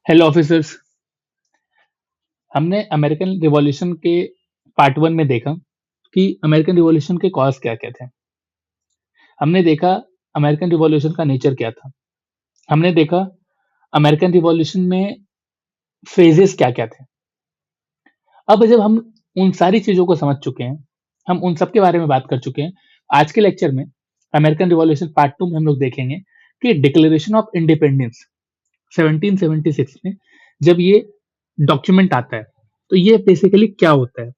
Hello officers. हमने American revolution के part one में देखा कि अमेरिकन रिवॉल्यूशन के कॉज क्या क्या थे। हमने देखा अमेरिकन रिवॉल्यूशन का नेचर क्या था। हमने देखा अमेरिकन रिवॉल्यूशन में फेजेस क्या क्या थे। अब जब हम उन सारी चीजों को समझ चुके हैं, हम उन सब के बारे में बात कर चुके हैं, आज के लेक्चर में अमेरिकन रिवॉल्यूशन पार्ट टू में हम लोग देखेंगे कि डिक्लेरेशन ऑफ इंडिपेंडेंस 1776 में जब ये डॉक्यूमेंट आता है तो ये बेसिकली क्या होता है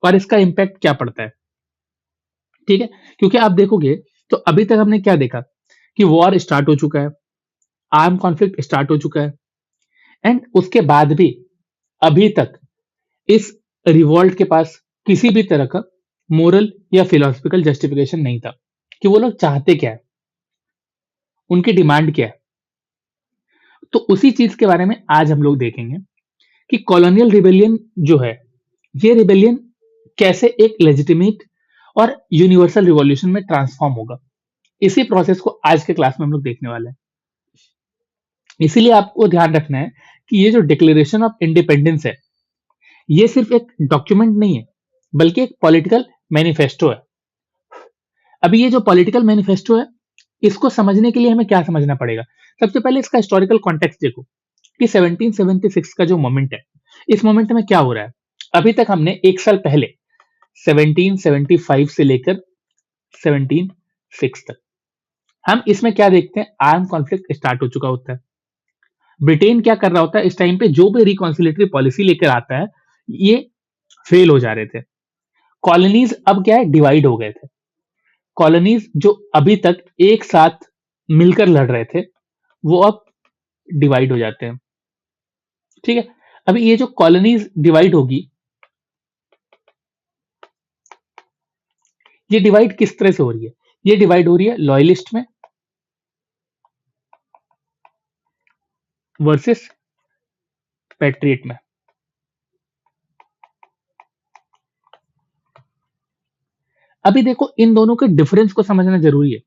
और इसका इम्पैक्ट क्या पड़ता है। ठीक है, क्योंकि आप देखोगे तो अभी तक हमने क्या देखा कि वॉर स्टार्ट हो चुका है, आर्म कॉन्फ्लिक्ट स्टार्ट हो चुका है, एंड उसके बाद भी अभी तक इस रिवॉल्ट के पास किसी भी तरह का मोरल या फिलोसफिकल जस्टिफिकेशन नहीं था कि वो लोग चाहते क्या है, उनकी डिमांड क्या है। तो उसी चीज के बारे में आज हम लोग देखेंगे कि कॉलोनियल रिबेलियन जो है, ये रिबेलियन कैसे एक लेजिटिमेट और यूनिवर्सल रिवॉल्यूशन में ट्रांसफॉर्म होगा। इसी प्रोसेस को आज के क्लास में हम लोग देखने वाले हैं। इसीलिए आपको ध्यान रखना है कि ये जो डिक्लेरेशन ऑफ इंडिपेंडेंस है, ये सिर्फ एक डॉक्यूमेंट नहीं है बल्कि एक पॉलिटिकल मैनिफेस्टो है। अभी ये जो पॉलिटिकल मैनिफेस्टो है, इसको समझने के लिए हमें क्या समझना पड़ेगा। सबसे पहले इसका हिस्टोरिकल कॉन्टेक्स्ट देखो कि 1776 का जो मोमेंट है, इस मोमेंट में क्या हो रहा है। अभी तक हमने एक साल पहले 1775 से लेकर 1706 तक हम इसमें क्या देखते हैं, आर्म कॉन्फ्लिक्ट स्टार्ट हो चुका होता है। ब्रिटेन क्या कर रहा होता है इस टाइम पे, जो भी रिकॉन्सिलेटरी पॉलिसी लेकर आता है ये फेल हो जा रहे थे। कॉलोनीज अब क्या है, डिवाइड हो गए थे। कॉलोनीज जो अभी तक एक साथ मिलकर लड़ रहे थे वो अब डिवाइड हो जाते हैं। ठीक है, अभी ये जो कॉलोनीज डिवाइड होगी, ये डिवाइड किस तरह से हो रही है, ये डिवाइड हो रही है लॉयलिस्ट में वर्सेस पैट्रियट में। अभी देखो इन दोनों के डिफरेंस को समझना जरूरी है।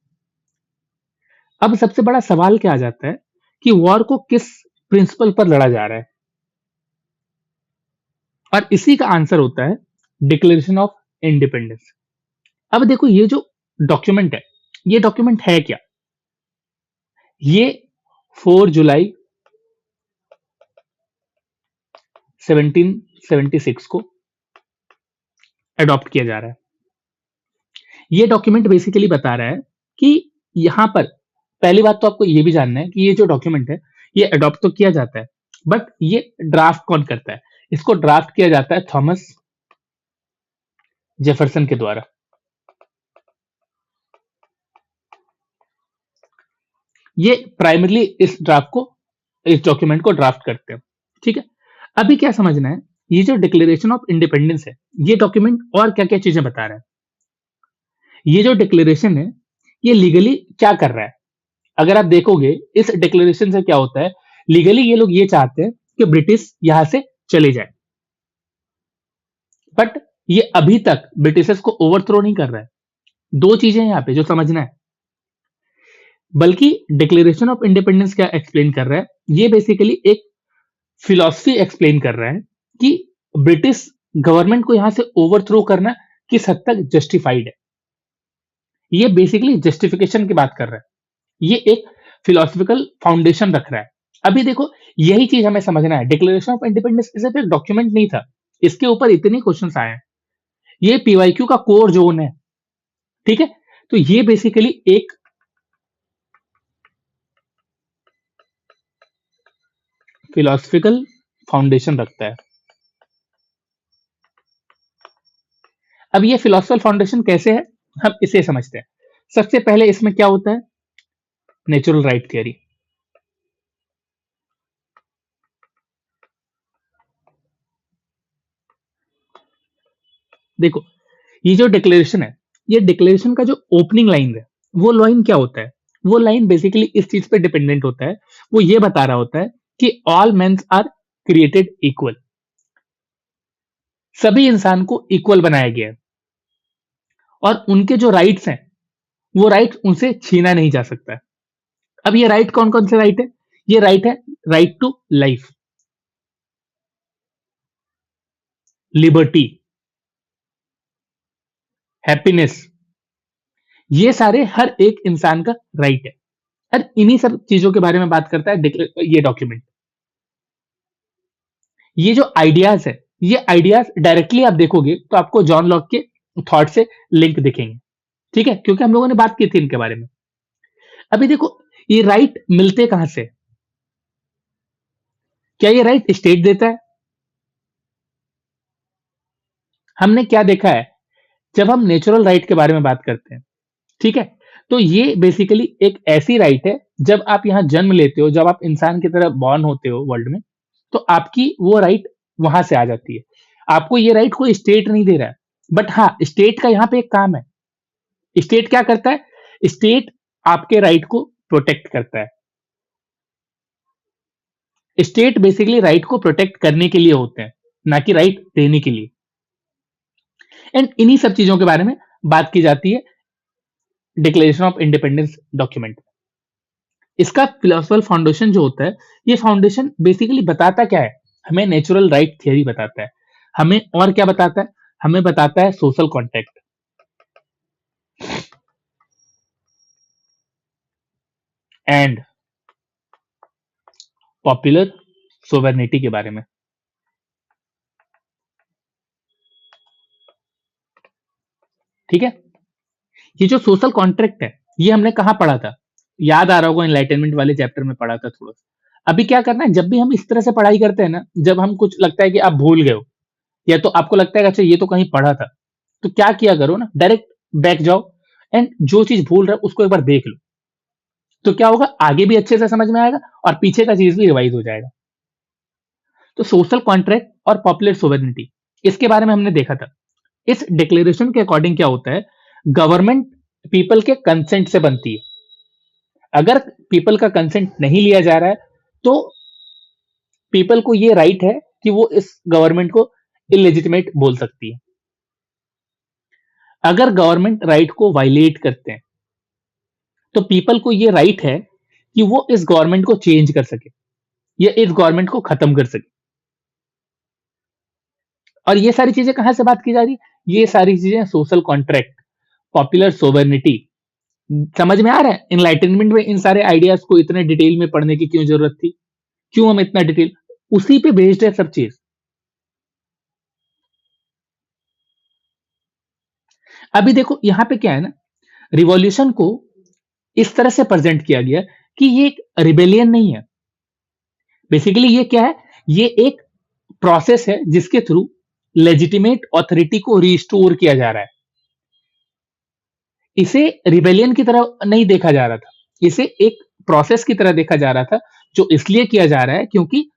अब सबसे बड़ा सवाल क्या आ जाता है कि वॉर को किस प्रिंसिपल पर लड़ा जा रहा है, और इसी का आंसर होता है डिक्लेरेशन ऑफ इंडिपेंडेंस। अब देखो ये जो डॉक्यूमेंट है, ये डॉक्यूमेंट है क्या। ये 4 जुलाई 1776 को अडॉप्ट किया जा रहा है। ये डॉक्यूमेंट बेसिकली बता रहा है कि यहां पर पहली बात तो आपको ये भी जानना है कि ये जो डॉक्यूमेंट है ये अडॉप्ट तो किया जाता है, बट ये ड्राफ्ट कौन करता है। इसको ड्राफ्ट किया जाता है थॉमस जेफरसन के द्वारा। ये प्राइमरली इस डॉक्यूमेंट को ड्राफ्ट करते हैं। ठीक है, अभी क्या समझना है, ये जो डिक्लेरेशन ऑफ इंडिपेंडेंस है, ये डॉक्यूमेंट और क्या क्या चीजें बता रहा है। ये जो डिक्लेरेशन है ये लीगली क्या कर रहा है। अगर आप देखोगे इस डिक्लेरेशन से क्या होता है, लीगली ये लोग ये चाहते हैं कि ब्रिटिश यहां से चले जाए, बट ये अभी तक ब्रिटिशर्स को ओवरथ्रो नहीं कर रहा है। दो चीजें यहां पे जो समझना है, बल्कि डिक्लेरेशन ऑफ इंडिपेंडेंस क्या एक्सप्लेन कर रहा है, ये बेसिकली एक फिलॉसफी एक्सप्लेन कर रहा है कि ब्रिटिश गवर्नमेंट को यहां से ओवरथ्रो करना किस हद तक जस्टिफाइड है। ये बेसिकली जस्टिफिकेशन की बात कर रहा है, ये एक फिलोसफिकल फाउंडेशन रख रहा है। अभी देखो यही चीज हमें समझना है, डिक्लेरेशन ऑफ इंडिपेंडेंस सिर्फ एक डॉक्यूमेंट नहीं था, इसके ऊपर इतने क्वेश्चंस आए हैं। ये पीवाईक्यू का कोर जोन है। ठीक है, तो ये बेसिकली एक फिलोसफिकल फाउंडेशन रखता है। अब ये फिलोसफिकल फाउंडेशन कैसे है, हम इसे समझते हैं। सबसे पहले इसमें क्या होता है, नेचुरल राइट थियरी। देखो ये जो डिक्लेरेशन है, ये डिक्लेरेशन का जो ओपनिंग लाइन है, वो लाइन क्या होता है, वो लाइन बेसिकली इस चीज पे डिपेंडेंट होता है। वो ये बता रहा होता है कि all mens are created equal, सभी इंसान को इक्वल बनाया गया है और उनके जो राइट्स हैं वो राइट उनसे छीना नहीं जा सकता है। अब ये राइट कौन कौन से राइट है, ये राइट है right to life, liberty, happiness, ये सारे हर एक इंसान का राइट है। और इन्हीं सब चीजों के बारे में बात करता है ये डॉक्यूमेंट। ये जो आइडियाज है, ये आइडियाज डायरेक्टली आप देखोगे तो आपको जॉन लॉक के थॉट से लिंक दिखेंगे। ठीक है, क्योंकि हम लोगों ने बात की थी इनके बारे में। अभी देखो, ये राइट मिलते कहां से? क्या ये राइट स्टेट देता है? हमने क्या देखा है, जब हम नेचुरल राइट के बारे में बात करते हैं, ठीक है, तो ये बेसिकली एक ऐसी राइट है, जब आप यहाँ जन्म लेते हो, जब आप इंसान की तरह बॉर्न होते हो वर्ल्ड में, तो आपकी वो राइट वहां से आ जाती है। आपको ये राइट कोई स्टेट नहीं दे रहा है, बट हाँ, स्टेट का यहाँ पे एक काम है। स्टेट क्या करता है? स्टेट आपके राइट को प्रोटेक्ट करता है। स्टेट बेसिकली राइट को प्रोटेक्ट करने के लिए होते हैं, ना कि राइट देने के लिए। एंड इन्हीं सब चीजों के बारे में बात की जाती है डिक्लेरेशन ऑफ इंडिपेंडेंस डॉक्यूमेंट। इसका फिलोसफिकल फाउंडेशन जो होता है, ये फाउंडेशन बेसिकली बताता क्या है? हमें नेचुरल राइट थियरी बताता है। हमें और क्या बताता है? हमें बताता है सोशल कॉन्ट्रैक्ट एंड पॉपुलर सोवेरेनिटी के बारे में। ठीक है, ये जो सोशल कॉन्ट्रैक्ट है, ये हमने कहाँ पढ़ा था? याद आ रहा होगा, एनलाइटनमेंट वाले चैप्टर में पढ़ा था थोड़ा सा। अभी क्या करना है, जब भी हम इस तरह से पढ़ाई करते हैं ना, जब हम कुछ लगता है कि आप भूल गए हो, या तो आपको लगता है कि अच्छा ये तो कहीं पढ़ा था, तो क्या किया करो ना, डायरेक्ट बैक जाओ एंड जो चीज भूल रहे हो उसको एक बार देख लो। तो क्या होगा, आगे भी अच्छे से समझ में आएगा और पीछे का चीज भी रिवाइज हो जाएगा। तो सोशल कॉन्ट्रैक्ट और पॉपुलर सोवेरेनिटी, इसके बारे में हमने देखा था। इस डिक्लेरेशन के अकॉर्डिंग क्या होता है, गवर्नमेंट पीपल के कंसेंट से बनती है। अगर पीपल का कंसेंट नहीं लिया जा रहा है, तो पीपल को ये राइट है कि वो इस गवर्नमेंट को इलेजिटिमेट बोल सकती है। अगर गवर्नमेंट राइट को वायलेट करते हैं, तो पीपल को ये राइट है कि वो इस गवर्नमेंट को चेंज कर सके या इस गवर्नमेंट को खत्म कर सके। और ये सारी चीजें कहां से बात की जा रही है? ये सारी चीजें सोशल कॉन्ट्रैक्ट, पॉपुलर सोवर्निटी। समझ में आ रहा है इनलाइटनमेंट में इन सारे आइडियाज को इतने डिटेल में पढ़ने की क्यों जरूरत थी? क्यों हम इतना डिटेल, उसी पे बेस्ड है सब चीज। अभी देखो यहाँ पे क्या है ना, रिवॉल्यूशन को इस तरह से प्रेजेंट किया गया कि ये एक रिबेलियन नहीं है। बेसिकली ये क्या है, ये एक प्रोसेस है जिसके थ्रू लेजिटिमेट ऑथोरिटी को रिस्टोर किया जा रहा है। इसे रिबेलियन की तरह नहीं देखा जा रहा था, इसे एक प्रोसेस की तरह देखा जा रहा था, जो इसलिए किया जा रहा है क्योंकि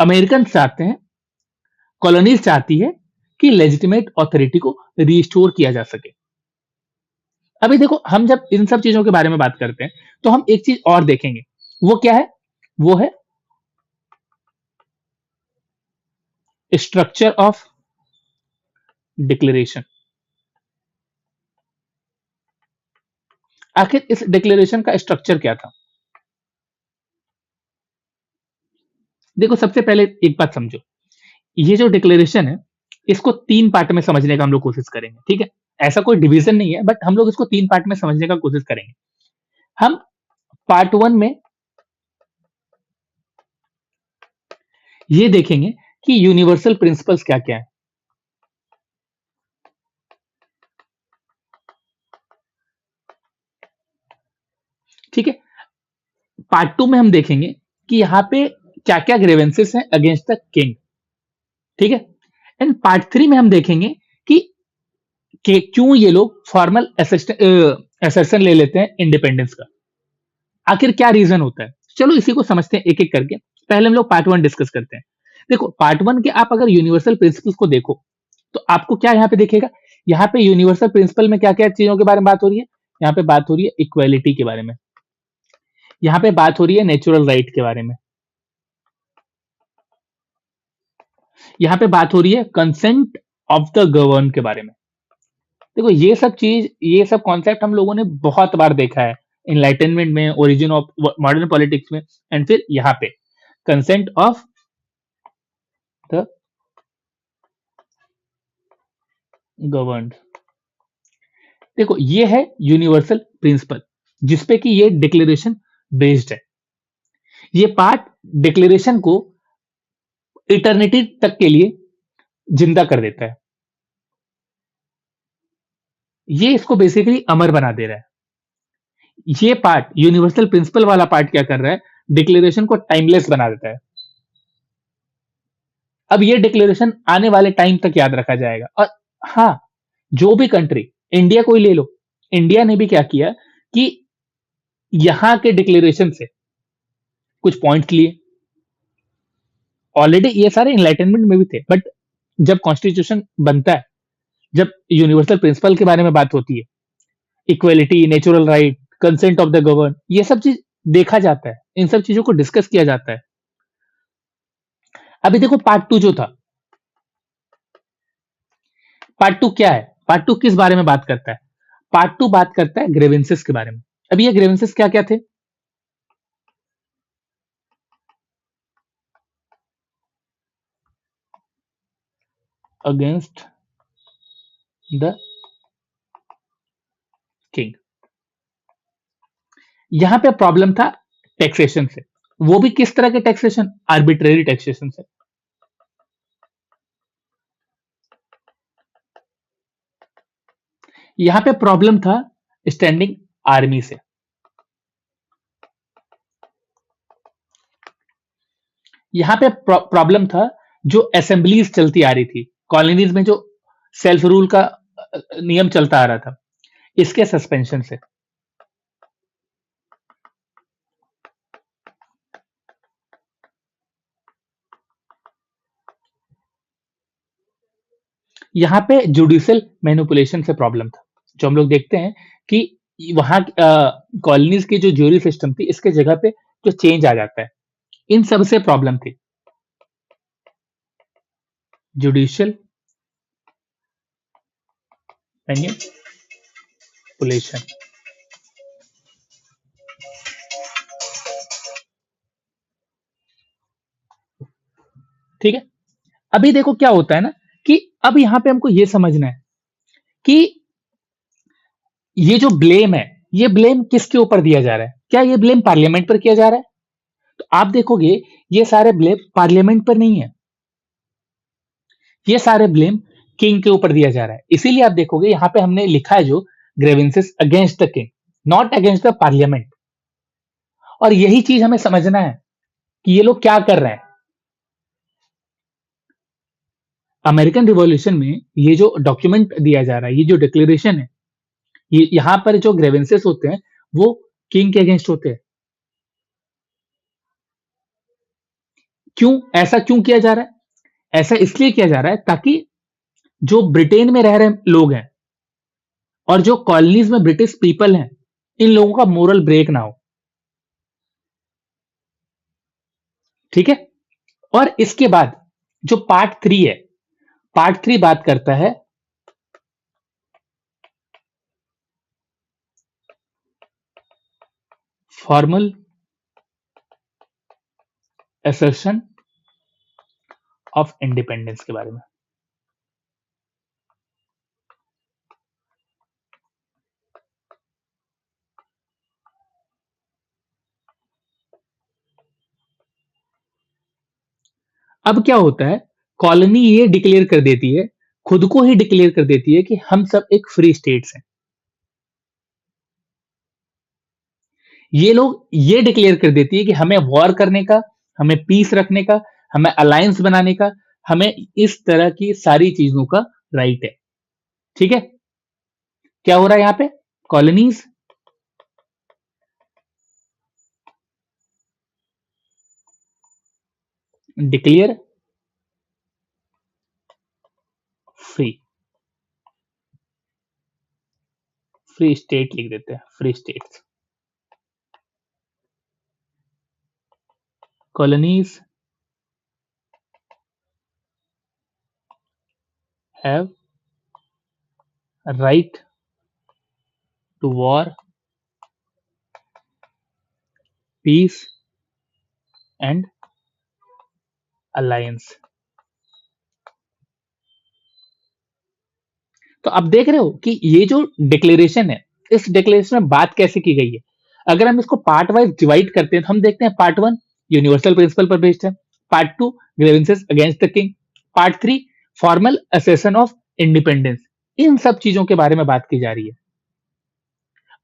अमेरिकन चाहते हैं, कॉलोनीज चाहती है कि लेजिटिमेट ऑथोरिटी को रिस्टोर किया जा सके। अभी देखो, हम जब इन सब चीजों के बारे में बात करते हैं, तो हम एक चीज और देखेंगे। वो क्या है? वो है स्ट्रक्चर ऑफ डिक्लेरेशन। आखिर इस डिक्लेरेशन का स्ट्रक्चर क्या था? देखो, सबसे पहले एक बात समझो, ये जो डिक्लेरेशन है, इसको 3 पार्ट में समझने का हम लोग कोशिश करेंगे। ठीक है, ऐसा कोई डिवीजन नहीं है, बट हम लोग इसको 3 पार्ट में समझने का कोशिश करेंगे। हम पार्ट 1 में ये देखेंगे कि यूनिवर्सल प्रिंसिपल्स क्या-क्या है। ठीक है, पार्ट 2 में हम देखेंगे कि यहाँ पे क्या-क्या ग्रीवेंसेस हैं अगेंस्ट द किंग। ठीक है, एंड पार्ट 3 में हम देखेंगे कि क्यों ये लोग फॉर्मल असर्शन ले लेते हैं इंडिपेंडेंस का। आखिर क्या रीजन होता है? चलो इसी को समझते हैं एक एक करके। पहले हम लोग पार्ट 1 डिस्कस करते हैं। देखो, पार्ट 1 के आप अगर यूनिवर्सल प्रिंसिपल्स को देखो, तो आपको क्या यहाँ पे दिखेगा? यहाँ पे यूनिवर्सल प्रिंसिपल में क्या क्या चीजों के बारे में बात हो रही है? यहाँ पे बात हो रही है इक्वालिटी के बारे में, यहाँ पे बात हो रही है नेचुरल राइट के बारे में, यहाँ पे बात हो रही है कंसेंट ऑफ द गवर्न के बारे में। देखो, ये सब चीज, ये सब कॉन्सेप्ट हम लोगों ने बहुत बार देखा है, इनलाइटनमेंट में, ओरिजिन ऑफ मॉडर्न पॉलिटिक्स में, एंड फिर यहाँ पे कंसेंट ऑफ द गवर्नड। देखो ये है यूनिवर्सल प्रिंसिपल जिसपे कि ये डिक्लेरेशन बेस्ड है। ये पार्ट डिक्लेरेशन को इटर्निटी तक के लिए जिंदा कर देता है। ये इसको बेसिकली अमर बना दे रहा है। ये पार्ट यूनिवर्सल प्रिंसिपल वाला पार्ट क्या कर रहा है, डिक्लेरेशन को टाइमलेस बना देता है। अब ये डिक्लेरेशन आने वाले टाइम तक याद रखा जाएगा। और हाँ, जो भी कंट्री, इंडिया को ही ले लो, इंडिया ने भी क्या किया कि यहां के डिक्लेरेशन से कुछ पॉइंट्स लिए। ऑलरेडी ये सारे इनलाइटनमेंट में भी थे, बट जब कॉन्स्टिट्यूशन बनता है, जब यूनिवर्सल प्रिंसिपल के बारे में बात होती है, equality, natural right, consent of the govern, ये सब चीज देखा जाता है, इन सब चीजों को डिस्कस किया जाता है। अभी देखो पार्ट टू जो था, पार्ट टू क्या है, पार्ट टू किस बारे में बात करता है? पार्ट टू बात करता है ग्रेवेंसेस के बारे में। अब ये ग्रेवेंसेस क्या क्या थे? Against the king. यहां पे प्रॉब्लम था टैक्सेशन से। वो भी किस तरह के टैक्सेशन? आर्बिट्रेरी टैक्सेशन से। यहां पे प्रॉब्लम था स्टैंडिंग आर्मी से। यहां पे प्रॉब्लम था जो असेंबलीज चलती आ रही थी कॉलोनीज में, जो सेल्फ रूल का नियम चलता आ रहा था, इसके सस्पेंशन से। यहाँ पे जुडिशियल मैनिपुलेशन से प्रॉब्लम था, जो हम लोग देखते हैं कि वहां कॉलोनीज की जो ज्यूरी सिस्टम थी, इसके जगह पे जो चेंज आ जाता है, इन सब से प्रॉब्लम थी। Judicial manipulation. ठीक है। अभी देखो क्या होता है ना, कि अब यहाँ पे हमको ये समझना है कि ये जो ब्लेम है, ये ब्लेम किसके ऊपर दिया जा रहा है? क्या ये ब्लेम पार्लियामेंट पर किया जा रहा है? तो आप देखोगे ये सारे ब्लेम पार्लियामेंट पर नहीं है, ये सारे ब्लेम किंग के ऊपर दिया जा रहा है। इसीलिए आप देखोगे यहाँ पे हमने लिखा है जो grievances against the king, not against the parliament. और यही चीज हमें समझना है कि ये लोग क्या कर रहे हैं। अमेरिकन रिवॉल्यूशन में ये जो डॉक्यूमेंट दिया जा रहा है, ये जो डिक्लेरेशन है, ये यहाँ पर जो ग्रेवेंसेस होते हैं वो किंग के अगेंस्ट होते हैं। क्यों ऐसा क्यों किया जा रहा है? ऐसा इसलिए किया जा रहा है ताकि जो ब्रिटेन में रह रहे लोग हैं और जो कॉलोनीज में ब्रिटिश पीपल हैं, इन लोगों का मोरल ब्रेक ना हो। ठीक है। और इसके बाद जो पार्ट थ्री है, पार्ट थ्री बात करता है फॉर्मल असर्शन ऑफ इंडिपेंडेंस के बारे में। अब क्या होता है, कॉलोनी ये डिक्लेयर कर देती है, खुद को ही डिक्लेयर कर देती है कि हम सब एक फ्री स्टेट्स हैं। ये लोग ये डिक्लेयर कर देती है कि हमें वॉर करने का, हमें पीस रखने का, हमें अलायंस बनाने का, हमें इस तरह की सारी चीजों का राइट है। ठीक है। क्या हो रहा है यहाँ पे? Colonies declare free, free state लिख देते हैं, free states. Colonies have right to war, peace and alliance. तो आप देख रहे हो कि ये जो डिक्लेरेशन है, इस डिक्लेरेशन में बात कैसे की गई है। अगर हम इसको पार्ट वाइज डिवाइड करते हैं तो हम देखते हैं पार्ट वन यूनिवर्सल प्रिंसिपल पर बेस्ड है, part two grievances against the king, part three formal assertion of independence. इन सब चीजों के बारे में बात की जा रही है।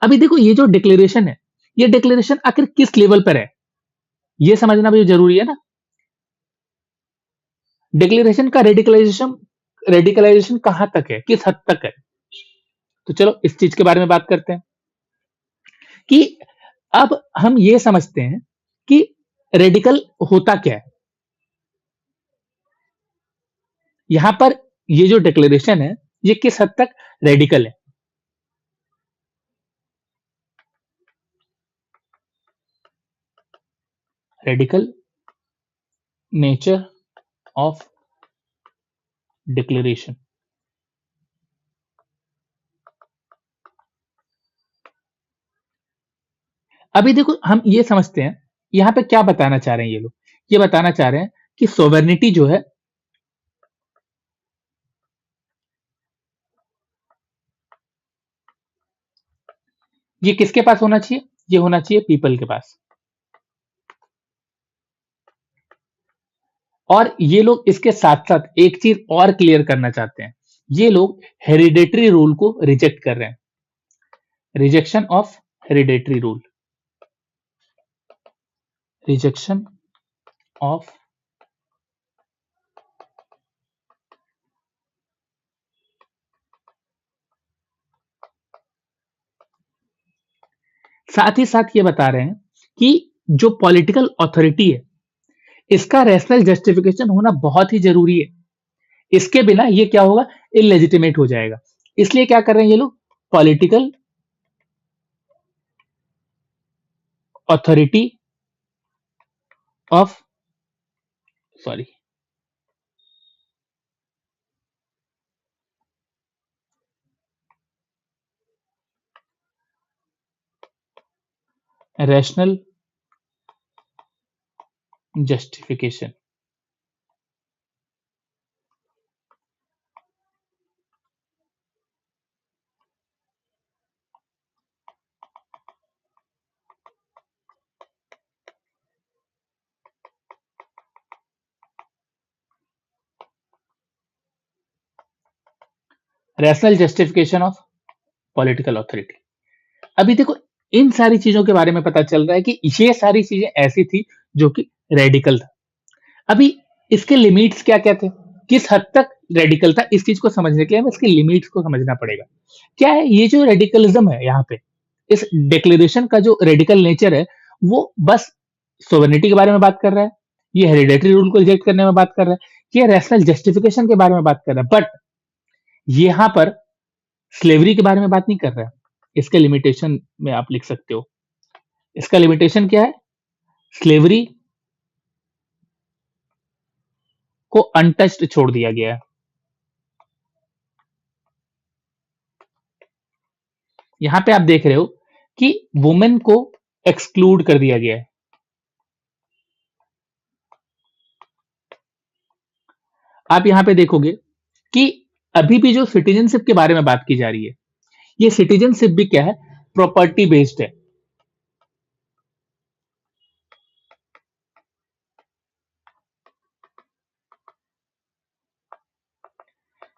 अभी देखो ये जो डिक्लेरेशन है, ये डिक्लेरेशन आखिर किस लेवल पर है, ये समझना भी जरूरी है ना। डिक्लेरेशन का रेडिकलाइजेशन रेडिकलाइजेशन कहां तक है, किस हद तक है, तो चलो इस चीज के बारे में बात करते हैं कि अब हम ये समझते हैं कि रेडिकल होता क्या है। यहां पर ये जो डिक्लेरेशन है, ये किस हद तक रेडिकल है। Radical nature of declaration. अभी देखो हम ये समझते हैं यहां पे क्या बताना चाह रहे हैं ये लोग, ये बताना चाह रहे हैं कि सोवेर्निटी जो है ये किसके पास होना चाहिए, ये होना चाहिए पीपल के पास। और ये लोग इसके साथ साथ एक चीज और क्लियर करना चाहते हैं, ये लोग हेरिडेटरी रूल को रिजेक्ट कर रहे हैं, rejection of hereditary rule, rejection of साथ ही साथ ये बता रहे हैं कि जो पॉलिटिकल अथॉरिटी है इसका रैशनल जस्टिफिकेशन होना बहुत ही जरूरी है, इसके बिना ये क्या होगा, इलेजिटिमेट हो जाएगा। इसलिए क्या कर रहे हैं ये लोग, political authority of sorry rational justification. Rational justification of political authority. अभी देखो इन सारी चीजों के बारे में पता चल रहा है कि ये सारी चीजें ऐसी थी जो कि रेडिकल था। अभी इसके लिमिट्स क्या क्या थे, किस हद तक रेडिकल था, इस चीज को समझने के लिए हमें इसके लिमिट्स को समझना पड़ेगा। क्या है ये जो रेडिकलिज्म है यहाँ पे, इस डिक्लेरेशन का जो रेडिकल नेचर है वो बस सोवर्निटी के बारे में बात कर रहा है, ये हेरिडेटरी रूल को रिजेक्ट करने में बात कर रहा है, ये रैशनल जस्टिफिकेशन के बारे में बात कर रहा है, बट यहाँ पर स्लेवरी के बारे में बात नहीं कर रहा है। इसके लिमिटेशन में आप लिख सकते हो, इसका लिमिटेशन क्या है, स्लेवरी को अनटच्ड छोड़ दिया गया है। यहां पे आप देख रहे हो कि वुमेन को एक्सक्लूड कर दिया गया है। आप यहां पे देखोगे कि अभी भी जो सिटीजनशिप के बारे में बात की जा रही है, ये सिटीजनशिप भी क्या है, प्रॉपर्टी बेस्ड है।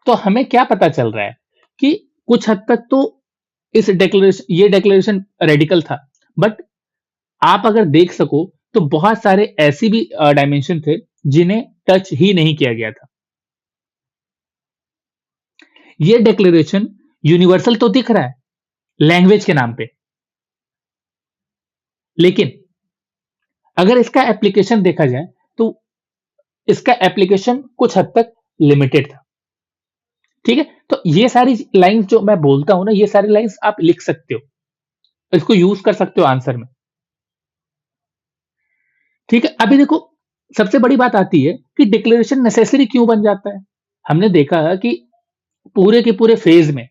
तो हमें क्या पता चल रहा है कि कुछ हद तक तो इस डिक्लेरेशन ये डिक्लेरेशन रेडिकल था, बट आप अगर देख सको तो बहुत सारे ऐसी भी डायमेंशन थे जिन्हें टच ही नहीं किया गया था। ये डिक्लेरेशन यूनिवर्सल तो दिख रहा है लैंग्वेज के नाम पे, लेकिन अगर इसका एप्लीकेशन देखा जाए तो इसका एप्लीकेशन कुछ हद तक लिमिटेड था। ठीक है, तो ये सारी लाइंस जो मैं बोलता हूं ना, ये सारी लाइंस आप लिख सकते हो, इसको यूज कर सकते हो आंसर में। ठीक है, अभी देखो सबसे बड़ी बात आती है कि डिक्लेरेशन नेसेसरी क्यों बन जाता है। हमने देखा है कि पूरे के पूरे फेज में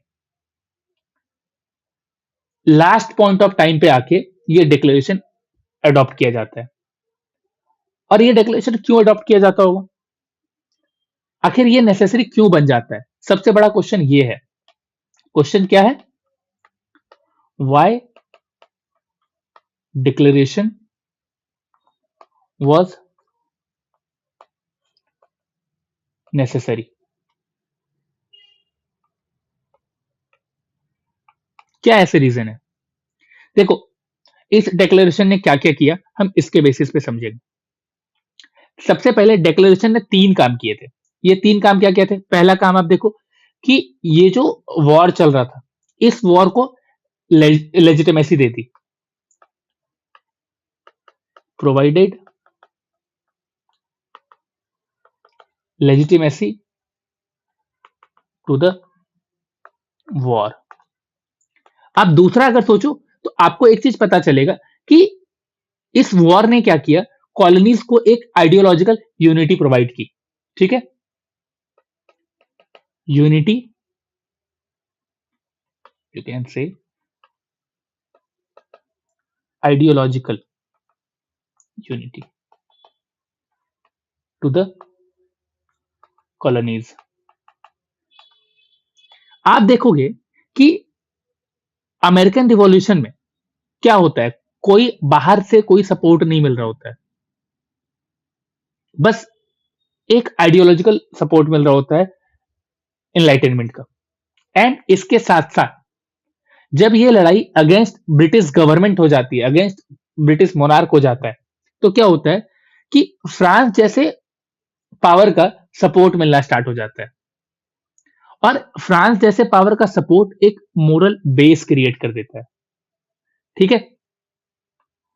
लास्ट पॉइंट ऑफ टाइम पे आके ये डिक्लेरेशन अडॉप्ट किया जाता है। और ये डिक्लेरेशन क्यों अडॉप्ट किया जाता होगा, आखिर ये नेसेसरी क्यों बन जाता है, सबसे बड़ा क्वेश्चन ये है। क्वेश्चन क्या है? Why declaration was necessary? क्या ऐसे रीजन है? देखो, इस डिक्लेरेशन ने क्या क्या किया हम इसके बेसिस पे समझेंगे। सबसे पहले डिक्लेरेशन ने 3 काम किए थे। ये 3 काम क्या-क्या थे? पहला काम आप देखो कि ये जो वॉर चल रहा था, इस वॉर को लेजिटिमेसी दे दी। Provided legitimacy to the war. आप दूसरा अगर सोचो तो आपको एक चीज पता चलेगा कि इस वॉर ने क्या किया, कॉलोनीज को एक आइडियोलॉजिकल यूनिटी प्रोवाइड की। ठीक है, unity, you can say ideological unity to the colonies. आप देखोगे कि अमेरिकन रिवॉल्यूशन में क्या होता है, कोई बाहर से कोई सपोर्ट नहीं मिल रहा होता है, बस एक आइडियोलॉजिकल सपोर्ट मिल रहा होता है एनलाइटनमेंट का। एंड इसके साथ साथ जब ये लड़ाई अगेंस्ट ब्रिटिश गवर्नमेंट हो जाती है, अगेंस्ट ब्रिटिश मोनार्क हो जाता है, तो क्या होता है कि फ्रांस जैसे पावर का सपोर्ट मिलना स्टार्ट हो जाता है। और फ्रांस जैसे पावर का सपोर्ट एक मोरल बेस क्रिएट कर देता है। ठीक है,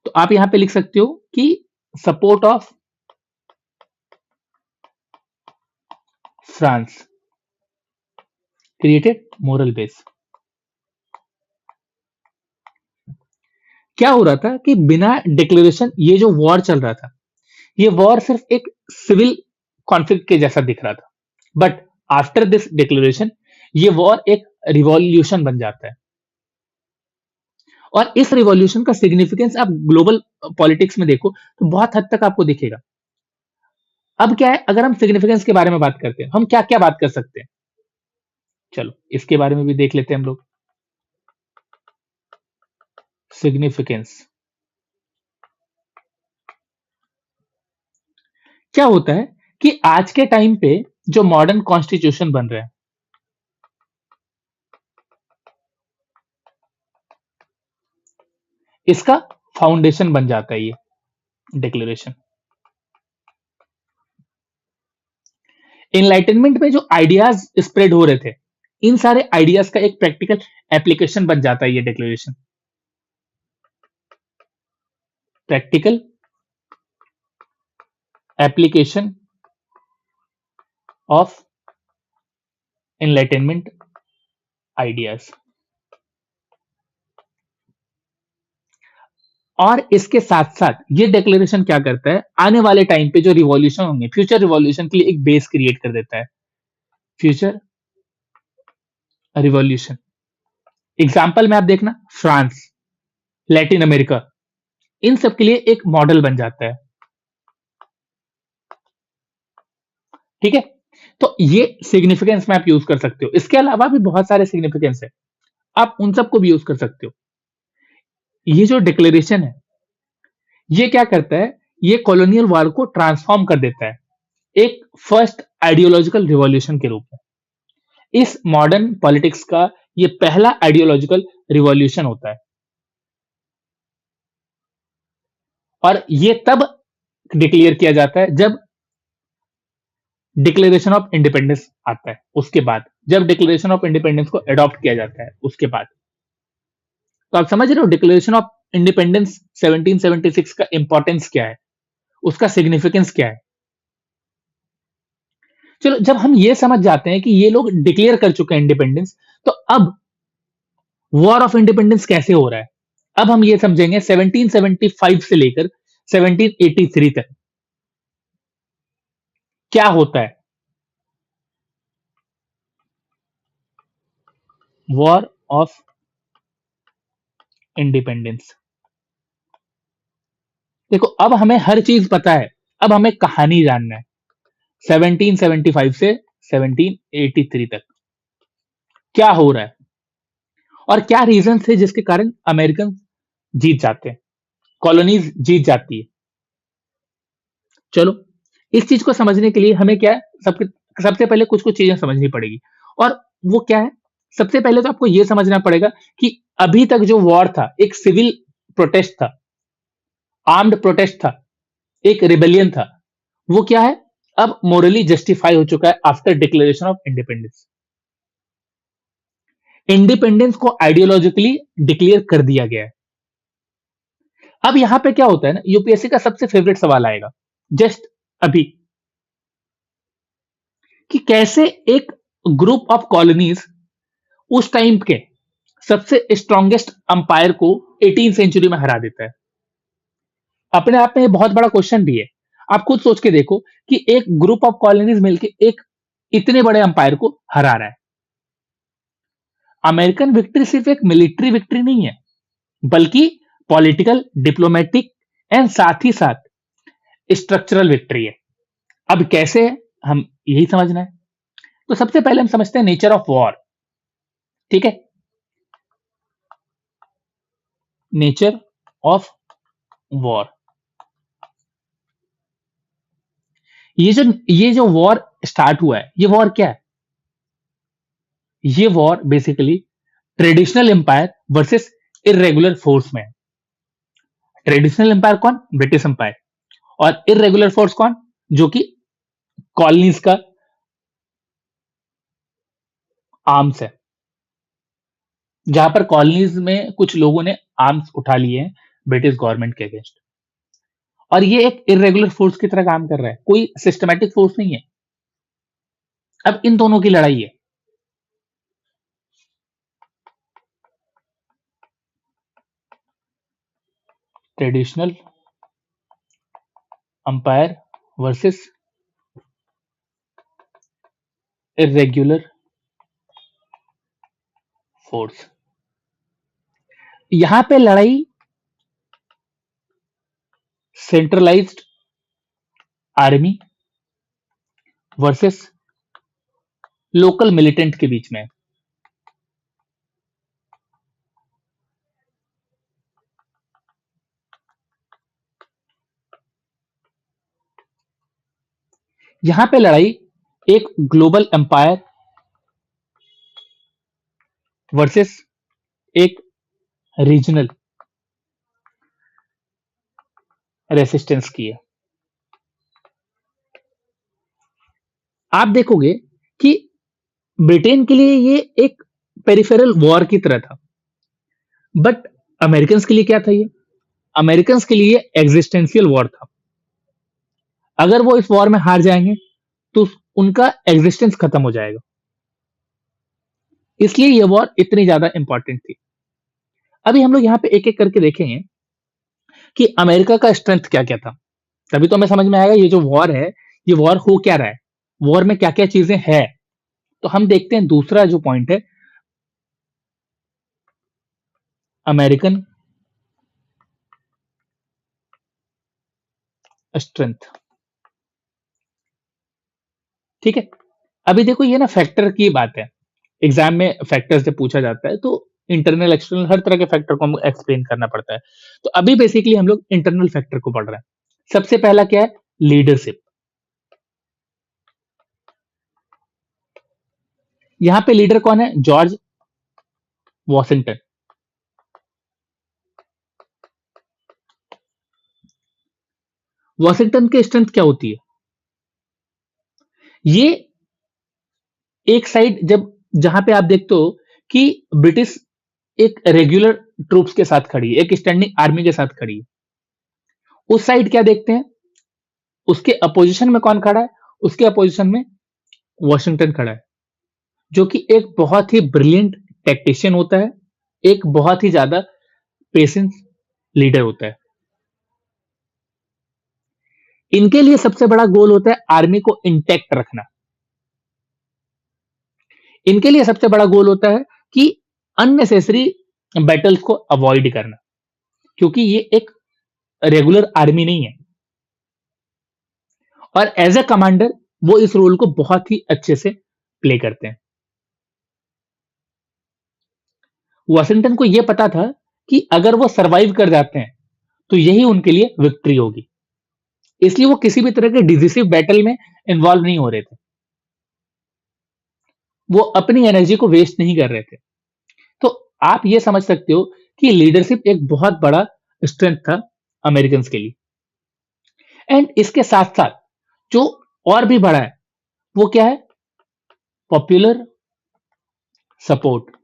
तो आप यहां पे लिख सकते हो कि support of France created moral base. क्या हो रहा था कि बिना डिक्लेरेशन ये जो वॉर चल रहा था, ये वॉर सिर्फ एक सिविल कॉन्फ्लिक्ट के जैसा दिख रहा था, बट आफ्टर दिस डिक्लेरेशन ये वॉर एक रिवॉल्यूशन बन जाता है। और इस रिवॉल्यूशन का सिग्निफिकेंस आप ग्लोबल पॉलिटिक्स में देखो तो बहुत हद तक आपको दिखेगा। अब क्या है, अगर हम सिग्निफिकेंस के बारे में बात करते हैं, हम क्या क्या बात कर सकते हैं, चलो इसके बारे में भी देख लेते हैं हम लोग। सिग्निफिकेंस क्या होता है कि आज के टाइम पे जो मॉडर्न कॉन्स्टिट्यूशन बन रहा है, इसका फाउंडेशन बन जाता है ये डिक्लेरेशन। एनलाइटनमेंट में जो आइडियाज स्प्रेड हो रहे थे, इन सारे आइडियाज का एक प्रैक्टिकल एप्लीकेशन बन जाता है ये declaration. Practical application of enlightenment ideas. और इसके साथ साथ ये डिक्लेरेशन क्या करता है, आने वाले टाइम पे जो रिवॉल्यूशन होंगे, फ्यूचर रिवॉल्यूशन के लिए एक बेस क्रिएट कर देता है। फ्यूचर रिवॉल्यूशन एग्जाम्पल में आप देखना, फ्रांस, लैटिन अमेरिका, इन सब के लिए एक मॉडल बन जाता है। ठीक है, तो ये सिग्निफिकेंस में आप यूज कर सकते हो। इसके अलावा भी बहुत सारे सिग्निफिकेंस है, आप उन सबको भी यूज कर सकते हो। ये जो डिक्लेरेशन है, ये क्या करता है, ये कॉलोनियल वॉर को ट्रांसफॉर्म कर देता है एक फर्स्ट आइडियोलॉजिकल रिवॉल्यूशन के रूप में। इस मॉडर्न पॉलिटिक्स का ये पहला आइडियोलॉजिकल रिवॉल्यूशन होता है। और ये तब डिक्लेयर किया जाता है जब डिक्लेरेशन ऑफ इंडिपेंडेंस आता है, उसके बाद जब डिक्लेरेशन ऑफ इंडिपेंडेंस को अडॉप्ट किया जाता है उसके बाद। तो आप समझ रहे हो डिक्लेरेशन ऑफ इंडिपेंडेंस 1776 का इंपॉर्टेंस क्या है, उसका सिग्निफिकेंस क्या है। चलो, जब हम ये समझ जाते हैं कि ये लोग डिक्लेयर कर चुके हैं इंडिपेंडेंस, तो अब वॉर ऑफ इंडिपेंडेंस कैसे हो रहा है, अब हम ये समझेंगे 1775 से लेकर 1783 तक क्या होता है। वॉर ऑफ इंडिपेंडेंस, देखो अब हमें हर चीज पता है, अब हमें कहानी जानना है 1775 से 1783 तक क्या हो रहा है। और क्या रीजन थे जिसके कारण अमेरिकन जीत जाते हैं, कॉलोनीज जीत जाती है। चलो, इस चीज को समझने के लिए हमें क्या है, सबसे पहले कुछ कुछ चीजें समझनी पड़ेगी। और वो क्या है, सबसे पहले तो आपको यह समझना पड़ेगा कि अभी तक जो वॉर था एक सिविल प्रोटेस्ट था, आर्म्ड प्रोटेस्ट था, एक रिबेलियन था। वो क्या है, अब मोरली जस्टिफाई हो चुका है after declaration of independence. Independence को आइडियोलॉजिकली डिक्लेयर कर दिया गया है। अब यहां पे क्या होता है ना, यूपीएससी का सबसे फेवरेट सवाल आएगा जस्ट अभी, कि कैसे एक ग्रुप ऑफ कॉलोनीज उस टाइम के सबसे स्ट्रॉन्गेस्ट अंपायर को 18 सेंचुरी में हरा देता है। अपने आप में ये बहुत बड़ा क्वेश्चन भी है। आप खुद सोच के देखो कि एक ग्रुप ऑफ कॉलोनीज मिलके एक इतने बड़े अंपायर को हरा रहा है। अमेरिकन विक्ट्री सिर्फ एक मिलिट्री विक्ट्री नहीं है, बल्कि पॉलिटिकल, डिप्लोमेटिक एंड साथ ही साथ स्ट्रक्चरल विक्ट्री है। अब कैसे है, हम यही समझना है। तो सबसे पहले हम समझते हैं नेचर ऑफ वॉर। ठीक है, नेचर ऑफ वॉर। ये जो वॉर स्टार्ट हुआ है, ये वॉर क्या है? ये war basically traditional empire versus irregular force में है। ट्रेडिशनल एम्पायर कौन? British empire. और इरेगुलर फोर्स कौन? जो कि कॉलोनीज का आर्म्स है, जहां पर कॉलोनीज में कुछ लोगों ने आर्म्स उठा लिए हैं ब्रिटिश गवर्नमेंट के अगेंस्ट। और ये एक इरेगुलर फोर्स की तरह काम कर रहा है, कोई सिस्टमैटिक फोर्स नहीं है। अब इन दोनों की लड़ाई है। Traditional umpire versus irregular force. यहां पे लड़ाई centralised army versus local militant के बीच में है। यहां पे लड़ाई एक ग्लोबल एम्पायर वर्सेस एक रीजनल रेसिस्टेंस की है। आप देखोगे कि ब्रिटेन के लिए ये एक पेरिफेरल वॉर की तरह था, बट अमेरिकन के लिए क्या था? ये अमेरिकन के लिए एग्जिस्टेंशियल वॉर था। अगर वो इस वॉर में हार जाएंगे तो उनका एग्जिस्टेंस खत्म हो जाएगा। इसलिए ये वॉर इतनी ज्यादा इंपॉर्टेंट थी। अभी हम लोग यहाँ पे एक एक करके देखेंगे कि अमेरिका का स्ट्रेंथ क्या क्या था, तभी तो हमें समझ में आएगा ये जो वॉर है, ये वॉर हो क्या रहा है, वॉर में क्या क्या चीजें हैं। तो हम देखते हैं दूसरा जो पॉइंट है, अमेरिकन स्ट्रेंथ। ठीक है, अभी देखो ये ना फैक्टर की बात है। एग्जाम में फैक्टर से पूछा जाता है, तो इंटरनल एक्सटर्नल हर तरह के फैक्टर को हमको एक्सप्लेन करना पड़ता है। तो अभी बेसिकली हम लोग इंटरनल फैक्टर को पढ़ रहे हैं। सबसे पहला क्या है? लीडरशिप। यहां पे लीडर कौन है? George Washington. वॉशिंगटन की स्ट्रेंथ क्या होती है? ये एक साइड जब जहां पे आप देखते हो कि ब्रिटिश एक रेगुलर ट्रूप्स के साथ खड़ी है, एक स्टैंडिंग आर्मी के साथ खड़ी है, उस साइड क्या देखते हैं? उसके अपोजिशन में कौन खड़ा है? उसके अपोजिशन में वॉशिंगटन खड़ा है, जो कि एक बहुत ही ब्रिलियंट टैक्टिशियन होता है, एक बहुत ही ज्यादा पेशेंस लीडर होता है। इनके लिए सबसे बड़ा गोल होता है आर्मी को इंटैक्ट रखना। इनके लिए सबसे बड़ा गोल होता है कि अननेसेसरी बैटल्स को अवॉइड करना, क्योंकि ये एक रेगुलर आर्मी नहीं है। और एज ए कमांडर वो इस रोल को बहुत ही अच्छे से प्ले करते हैं। वॉशिंगटन को यह पता था कि अगर वो सरवाइव कर जाते हैं तो यही उनके लिए विक्ट्री होगी, इसलिए वो किसी भी तरह के डिसिसिव बैटल में इन्वॉल्व नहीं हो रहे थे। वो अपनी एनर्जी को वेस्ट नहीं कर रहे थे। तो आप ये समझ सकते हो कि लीडरशिप एक बहुत बड़ा स्ट्रेंथ था अमेरिकन के लिए। एंड इसके साथ साथ जो और भी बड़ा है वो क्या है, पॉपुलर सपोर्ट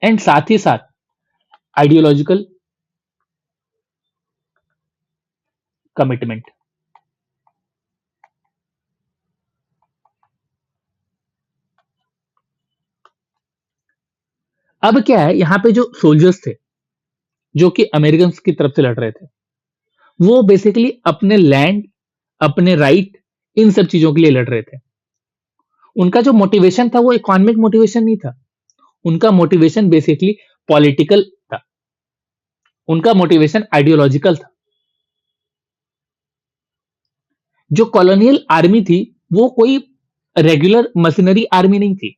एंड साथ ही साथ आइडियोलॉजिकल कमिटमेंट। अब क्या है, यहां पे जो सोल्जर्स थे जो कि अमेरिकन की तरफ से लड़ रहे थे, वो बेसिकली अपने लैंड, अपने राइट, इन सब चीजों के लिए लड़ रहे थे। उनका जो मोटिवेशन था वो इकोनॉमिक मोटिवेशन नहीं था, उनका मोटिवेशन बेसिकली पॉलिटिकल था, उनका मोटिवेशन आइडियोलॉजिकल था। जो कॉलोनियल आर्मी थी वो कोई रेगुलर मशीनरी आर्मी नहीं थी,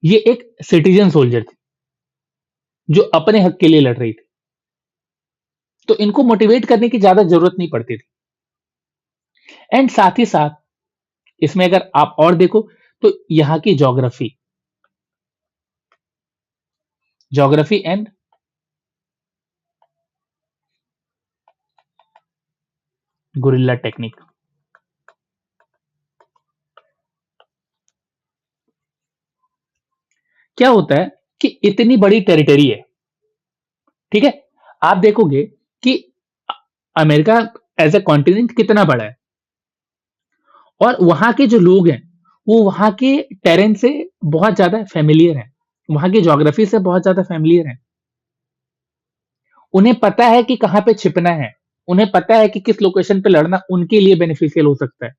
ये एक सिटीजन सोल्जर थी जो अपने हक के लिए लड़ रही थी। तो इनको मोटिवेट करने की ज्यादा जरूरत नहीं पड़ती थी। एंड साथ ही साथ इसमें अगर आप और देखो तो यहाँ की geography, geography and guerrilla technique. क्या होता है कि इतनी बड़ी टेरिटरी है, ठीक है, आप देखोगे कि अमेरिका एज ए कॉन्टिनेंट कितना बड़ा है, और वहां के जो लोग हैं वो वहां के टेरेन से बहुत ज्यादा फेमिलियर हैं, वहां की ज्योग्राफी से बहुत ज्यादा फेमिलियर हैं। उन्हें पता है कि कहां पे छिपना है, उन्हें पता है कि किस लोकेशन पे लड़ना उनके लिए बेनिफिशियल हो सकता है।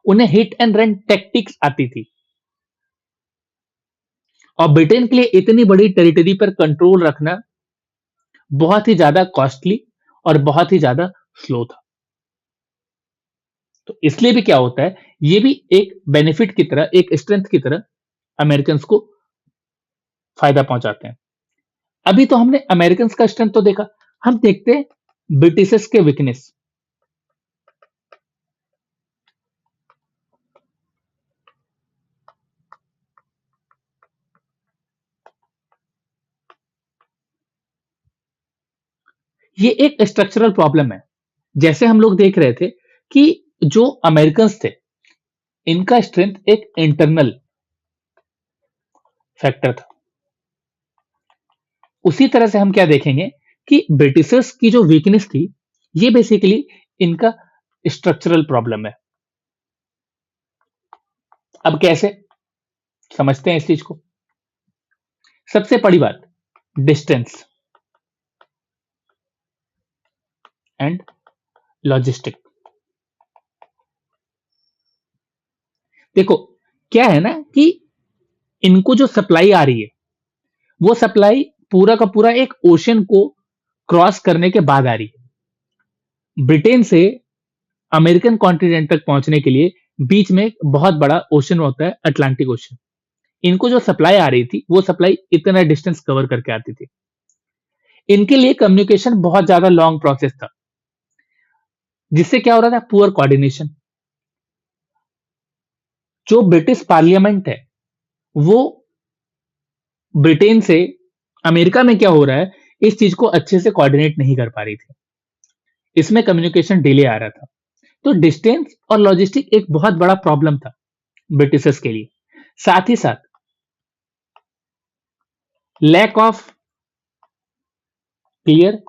उन्हें हिट एंड रन टेक्टिक्स आती थी। और ब्रिटेन के लिए इतनी बड़ी टेरिटरी पर कंट्रोल रखना बहुत ही ज्यादा कॉस्टली और बहुत ही ज्यादा स्लो था। तो इसलिए भी क्या होता है, ये भी एक बेनिफिट की तरह, एक स्ट्रेंथ की तरह अमेरिकन को फायदा पहुंचाते हैं। अभी तो हमने अमेरिकन का स्ट्रेंथ तो देखा, हम देखते हैं ब्रिटिशर्स के वीकनेस। ये एक स्ट्रक्चरल प्रॉब्लम है। जैसे हम लोग देख रहे थे कि जो अमेरिकन थे इनका स्ट्रेंथ एक इंटरनल फैक्टर था, उसी तरह से हम क्या देखेंगे कि ब्रिटिशर्स की जो वीकनेस थी ये बेसिकली इनका स्ट्रक्चरल प्रॉब्लम है। अब कैसे समझते हैं इस चीज को। सबसे बड़ी बात, डिस्टेंस एंड लॉजिस्टिक। देखो क्या है ना कि इनको जो सप्लाई आ रही है वो सप्लाई पूरा का पूरा एक ओशन को क्रॉस करने के बाद आ रही है। ब्रिटेन से अमेरिकन कॉन्टिनेंट तक पहुंचने के लिए बीच में एक बहुत बड़ा ओशन होता है, अटलांटिक ओशन। इनको जो सप्लाई आ रही थी वो सप्लाई इतना डिस्टेंस कवर करके आती थी। इनके लिए कम्युनिकेशन बहुत ज्यादा लॉन्ग प्रोसेस था, जिससे क्या हो रहा था, पुअर कोऑर्डिनेशन। जो ब्रिटिश पार्लियामेंट है वो ब्रिटेन से अमेरिका में क्या हो रहा है इस चीज को अच्छे से कोऑर्डिनेट नहीं कर पा रही थी, इसमें कम्युनिकेशन डिले आ रहा था। तो डिस्टेंस और लॉजिस्टिक एक बहुत बड़ा प्रॉब्लम था ब्रिटिशर्स के लिए। साथ ही साथ lack of clear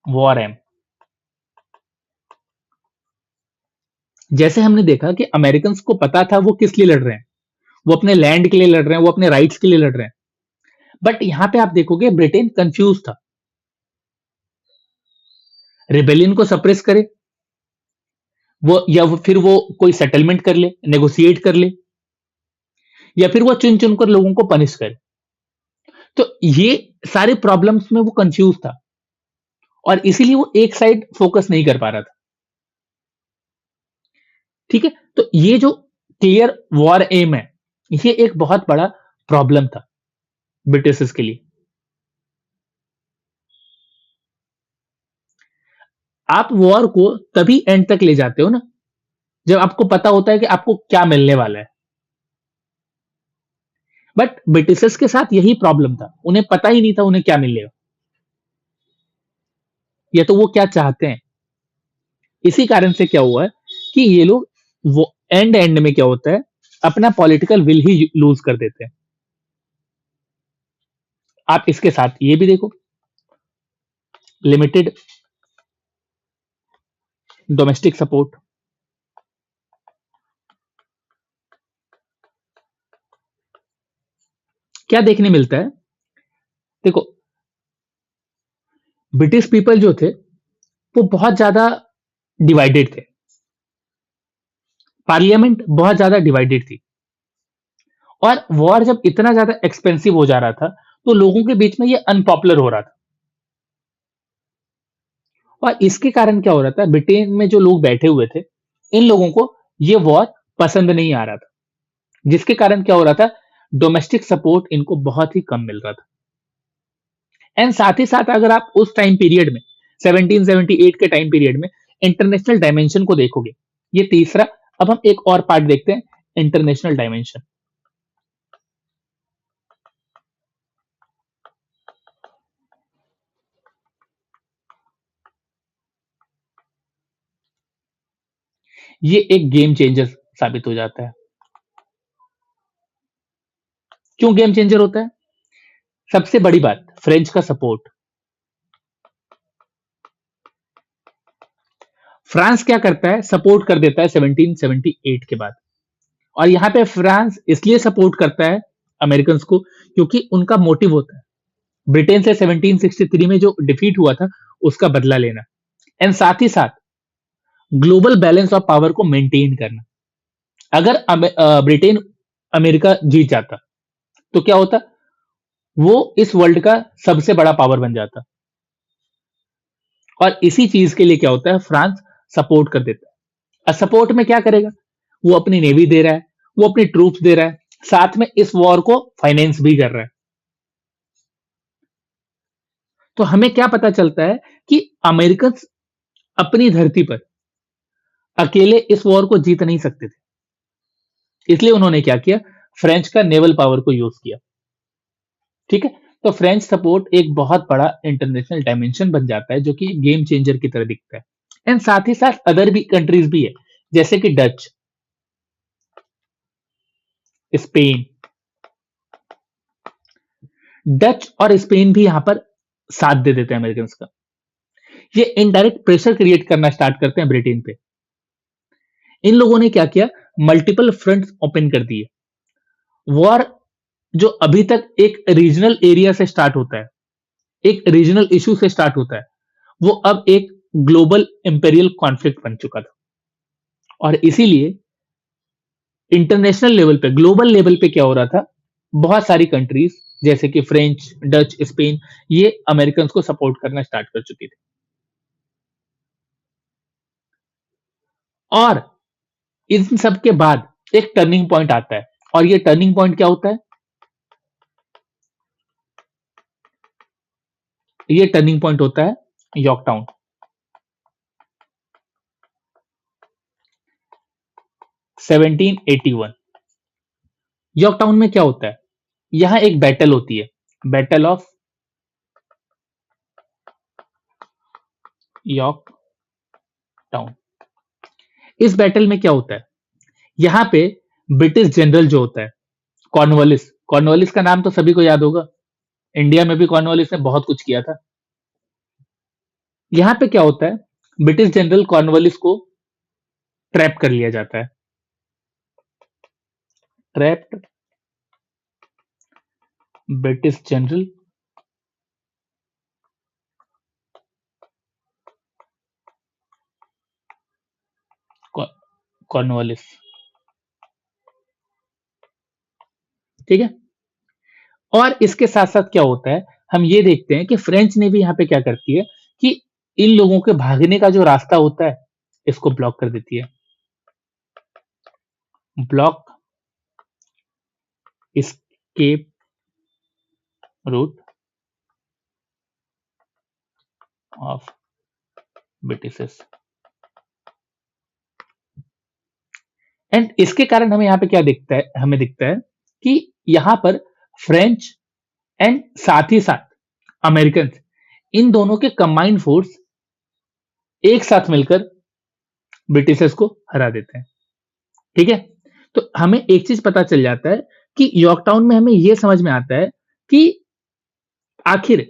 war aim. जैसे हमने देखा कि अमेरिकन को पता था वो किस लिए लड़ रहे हैं, वो अपने लैंड के लिए लड़ रहे हैं, वो अपने राइट्स के लिए लड़ रहे हैं। बट यहां पे आप देखोगे ब्रिटेन कंफ्यूज था, रिबेलियन को सप्रेस करे वो, या फिर वो कोई सेटलमेंट कर ले, नेगोशिएट कर ले, या फिर वो चुन चुन कर लोगों को पनिश करे। तो ये सारे प्रॉब्लम्स में वो कंफ्यूज था और इसीलिए वो एक साइड फोकस नहीं कर पा रहा था। ठीक है, तो ये जो क्लियर वॉर एम है। ये एक बहुत बड़ा प्रॉब्लम था ब्रिटिशर्स के लिए। आप वॉर को तभी एंड तक ले जाते हो ना, जब आपको पता होता है कि आपको क्या मिलने वाला है। बट ब्रिटिशर्स के साथ यही प्रॉब्लम था, उन्हें पता ही नहीं था उन्हें क्या मिलेगा, या तो वो क्या चाहते हैं। इसी कारण से क्या हुआ है कि ये लोग वो एंड एंड में क्या होता है, अपना पॉलिटिकल विल ही लूज कर देते हैं। आप इसके साथ ये भी देखो, लिमिटेड डोमेस्टिक सपोर्ट। क्या देखने मिलता है, देखो ब्रिटिश पीपल जो थे वो बहुत ज्यादा डिवाइडेड थे, पार्लियामेंट बहुत ज्यादा डिवाइडेड थी, और वॉर जब इतना ज्यादा एक्सपेंसिव हो जा रहा था तो लोगों के बीच में ये अनपॉपुलर हो रहा था। और इसके कारण क्या हो रहा था, ब्रिटेन में जो लोग बैठे हुए थे इन लोगों को ये वॉर पसंद नहीं आ रहा था, जिसके कारण क्या हो रहा था, डोमेस्टिक सपोर्ट इनको बहुत ही कम मिल रहा था। एंड साथ ही साथ अगर आप उस टाइम पीरियड में 1778 के टाइम पीरियड में इंटरनेशनल डायमेंशन को देखोगे, ये तीसरा, अब हम एक और पार्ट देखते हैं, इंटरनेशनल डायमेंशन। ये एक गेम चेंजर साबित हो जाता है। क्यों गेम चेंजर होता है? सबसे बड़ी बात, फ्रेंच का सपोर्ट। फ्रांस क्या करता है, सपोर्ट कर देता है 1778 के बाद। और यहां पे फ्रांस इसलिए सपोर्ट करता है अमेरिकन को क्योंकि उनका मोटिव होता है ब्रिटेन से 1763 में जो डिफीट हुआ था उसका बदला लेना, एंड साथ ही साथ ग्लोबल बैलेंस ऑफ पावर को मेंटेन करना। अगर ब्रिटेन अमेरिका जीत जाता तो क्या होता, वो इस वर्ल्ड का सबसे बड़ा पावर बन जाता। और इसी चीज के लिए क्या होता है, फ्रांस सपोर्ट कर देता है। और सपोर्ट में क्या करेगा, वो अपनी नेवी दे रहा है, वो अपनी ट्रूप्स दे रहा है, साथ में इस वॉर को फाइनेंस भी कर रहा है। तो हमें क्या पता चलता है कि अमेरिकन अपनी धरती पर अकेले इस वॉर को जीत नहीं सकते थे, इसलिए उन्होंने क्या किया, फ्रेंच का नेवल पावर को यूज किया। ठीक है, तो फ्रेंच सपोर्ट एक बहुत बड़ा इंटरनेशनल डायमेंशन बन जाता है जो कि गेम चेंजर की तरह दिखता है। एंड साथ ही साथ अदर भी कंट्रीज भी है, जैसे कि डच, स्पेन। डच और स्पेन भी यहां पर साथ दे देते हैं अमेरिकन का। ये इनडायरेक्ट प्रेशर क्रिएट करना स्टार्ट करते हैं ब्रिटेन पे। इन लोगों ने क्या किया, मल्टीपल फ्रंट्स ओपन कर दिए। वॉर जो अभी तक एक रीजनल एरिया से स्टार्ट होता है, एक रीजनल इशू से स्टार्ट होता है, वो अब एक ग्लोबल इंपेरियल कॉन्फ्लिक्ट बन चुका था। और इसीलिए इंटरनेशनल लेवल पे, ग्लोबल लेवल पे क्या हो रहा था, बहुत सारी कंट्रीज जैसे कि फ्रेंच, डच, स्पेन, ये अमेरिकन को सपोर्ट करना स्टार्ट कर चुकी थी। और इन सब के बाद एक टर्निंग पॉइंट आता है, और ये टर्निंग पॉइंट क्या होता है, ये टर्निंग पॉइंट होता है यॉर्कटाउन, 1781। यॉर्कटाउन में क्या होता है, यहां एक बैटल होती है, बैटल ऑफ यॉर्क टाउन। इस बैटल में क्या होता है, यहां पे ब्रिटिश जनरल जो होता है, कॉर्नवालिस, कॉर्नवालिस का नाम तो सभी को याद होगा, इंडिया में भी कॉर्नवालिस ने बहुत कुछ किया था। यहां पे क्या होता है, ब्रिटिश जनरल कॉर्नवालिस को ट्रैप कर लिया जाता है, ट्रैप्ड ब्रिटिश जनरल कॉर्नवालिस। ठीक है, और इसके साथ साथ क्या होता है, हम ये देखते हैं कि फ्रेंच नेवी यहाँ पे क्या करती है कि इन लोगों के भागने का जो रास्ता होता है इसको ब्लॉक कर देती है। Block escape route of Britishers. And इसके कारण हमें यहाँ पे क्या दिखता है, हमें दिखता है कि यहाँ पर फ्रेंच एंड साथ ही साथ अमेरिकन, इन दोनों के कंबाइंड फोर्स एक साथ मिलकर ब्रिटिशर्स को हरा देते हैं। ठीक है, तो हमें एक चीज पता चल जाता है कि यॉर्कटाउन में हमें यह समझ में आता है कि आखिर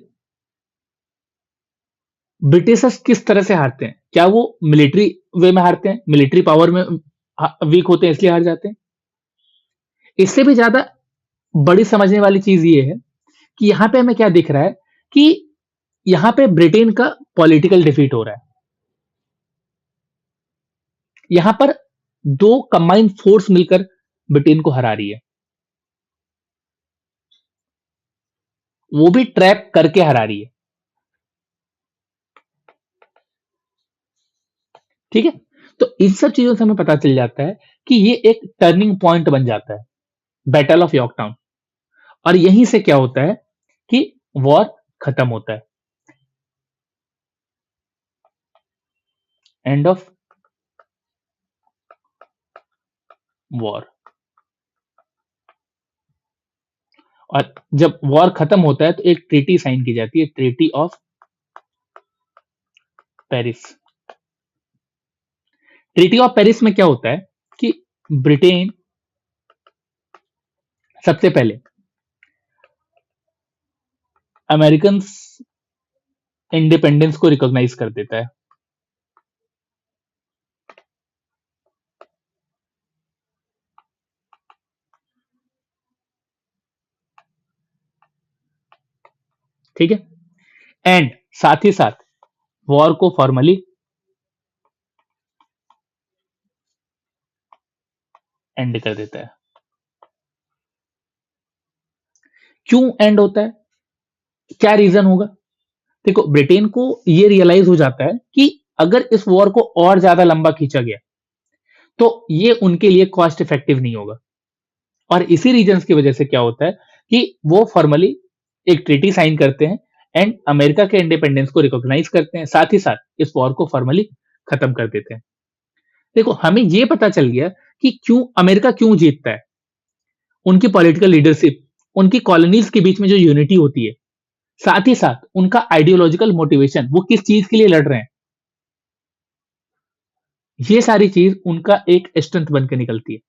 ब्रिटिशर्स किस तरह से हारते हैं। क्या वो मिलिट्री वे में हारते हैं, मिलिट्री पावर में वीक होते हैं इसलिए हार जाते हैं? इससे भी ज्यादा बड़ी समझने वाली चीज ये है कि यहां पे हमें क्या दिख रहा है कि यहां पे ब्रिटेन का पॉलिटिकल डिफीट हो रहा है। यहां पर दो कंबाइंड फोर्स मिलकर ब्रिटेन को हरा रही है, वो भी ट्रैप करके हरा रही है। ठीक है, तो इन सब चीजों से हमें पता चल जाता है कि ये एक टर्निंग पॉइंट बन जाता है, बैटल ऑफ यॉर्कटाउन। और यहीं से क्या होता है कि वॉर खत्म होता है, एंड ऑफ वॉर। और जब वॉर खत्म होता है तो एक ट्रीटी साइन की जाती है, treaty of Paris. Treaty of Paris में क्या होता है कि ब्रिटेन सबसे पहले अमेरिकन इंडिपेंडेंस को रिकॉग्नाइज कर देता है। ठीक है, एंड साथ ही साथ वॉर को फॉर्मली एंड कर देता है। क्यों एंड होता है, क्या रीजन होगा? देखो, ब्रिटेन को ये रियलाइज हो जाता है कि अगर इस वॉर को और ज्यादा लंबा खींचा गया तो ये उनके लिए कॉस्ट इफेक्टिव नहीं होगा। और इसी रीजंस की वजह से क्या होता है कि वो फॉर्मली एक ट्रीटी साइन करते हैं एंड अमेरिका के इंडिपेंडेंस को रिकॉग्नाइज करते हैं, साथ ही साथ इस वॉर को फॉर्मली खत्म कर देते हैं। देखो, हमें ये पता चल गया कि क्यों अमेरिका क्यों जीतता है। उनकी पॉलिटिकल लीडरशिप, उनकी कॉलोनीज के बीच में जो यूनिटी होती है, साथ ही साथ उनका आइडियोलॉजिकल मोटिवेशन, वो किस चीज के लिए लड़ रहे हैं, ये सारी चीज उनका एक स्ट्रेंथ बन के निकलती है।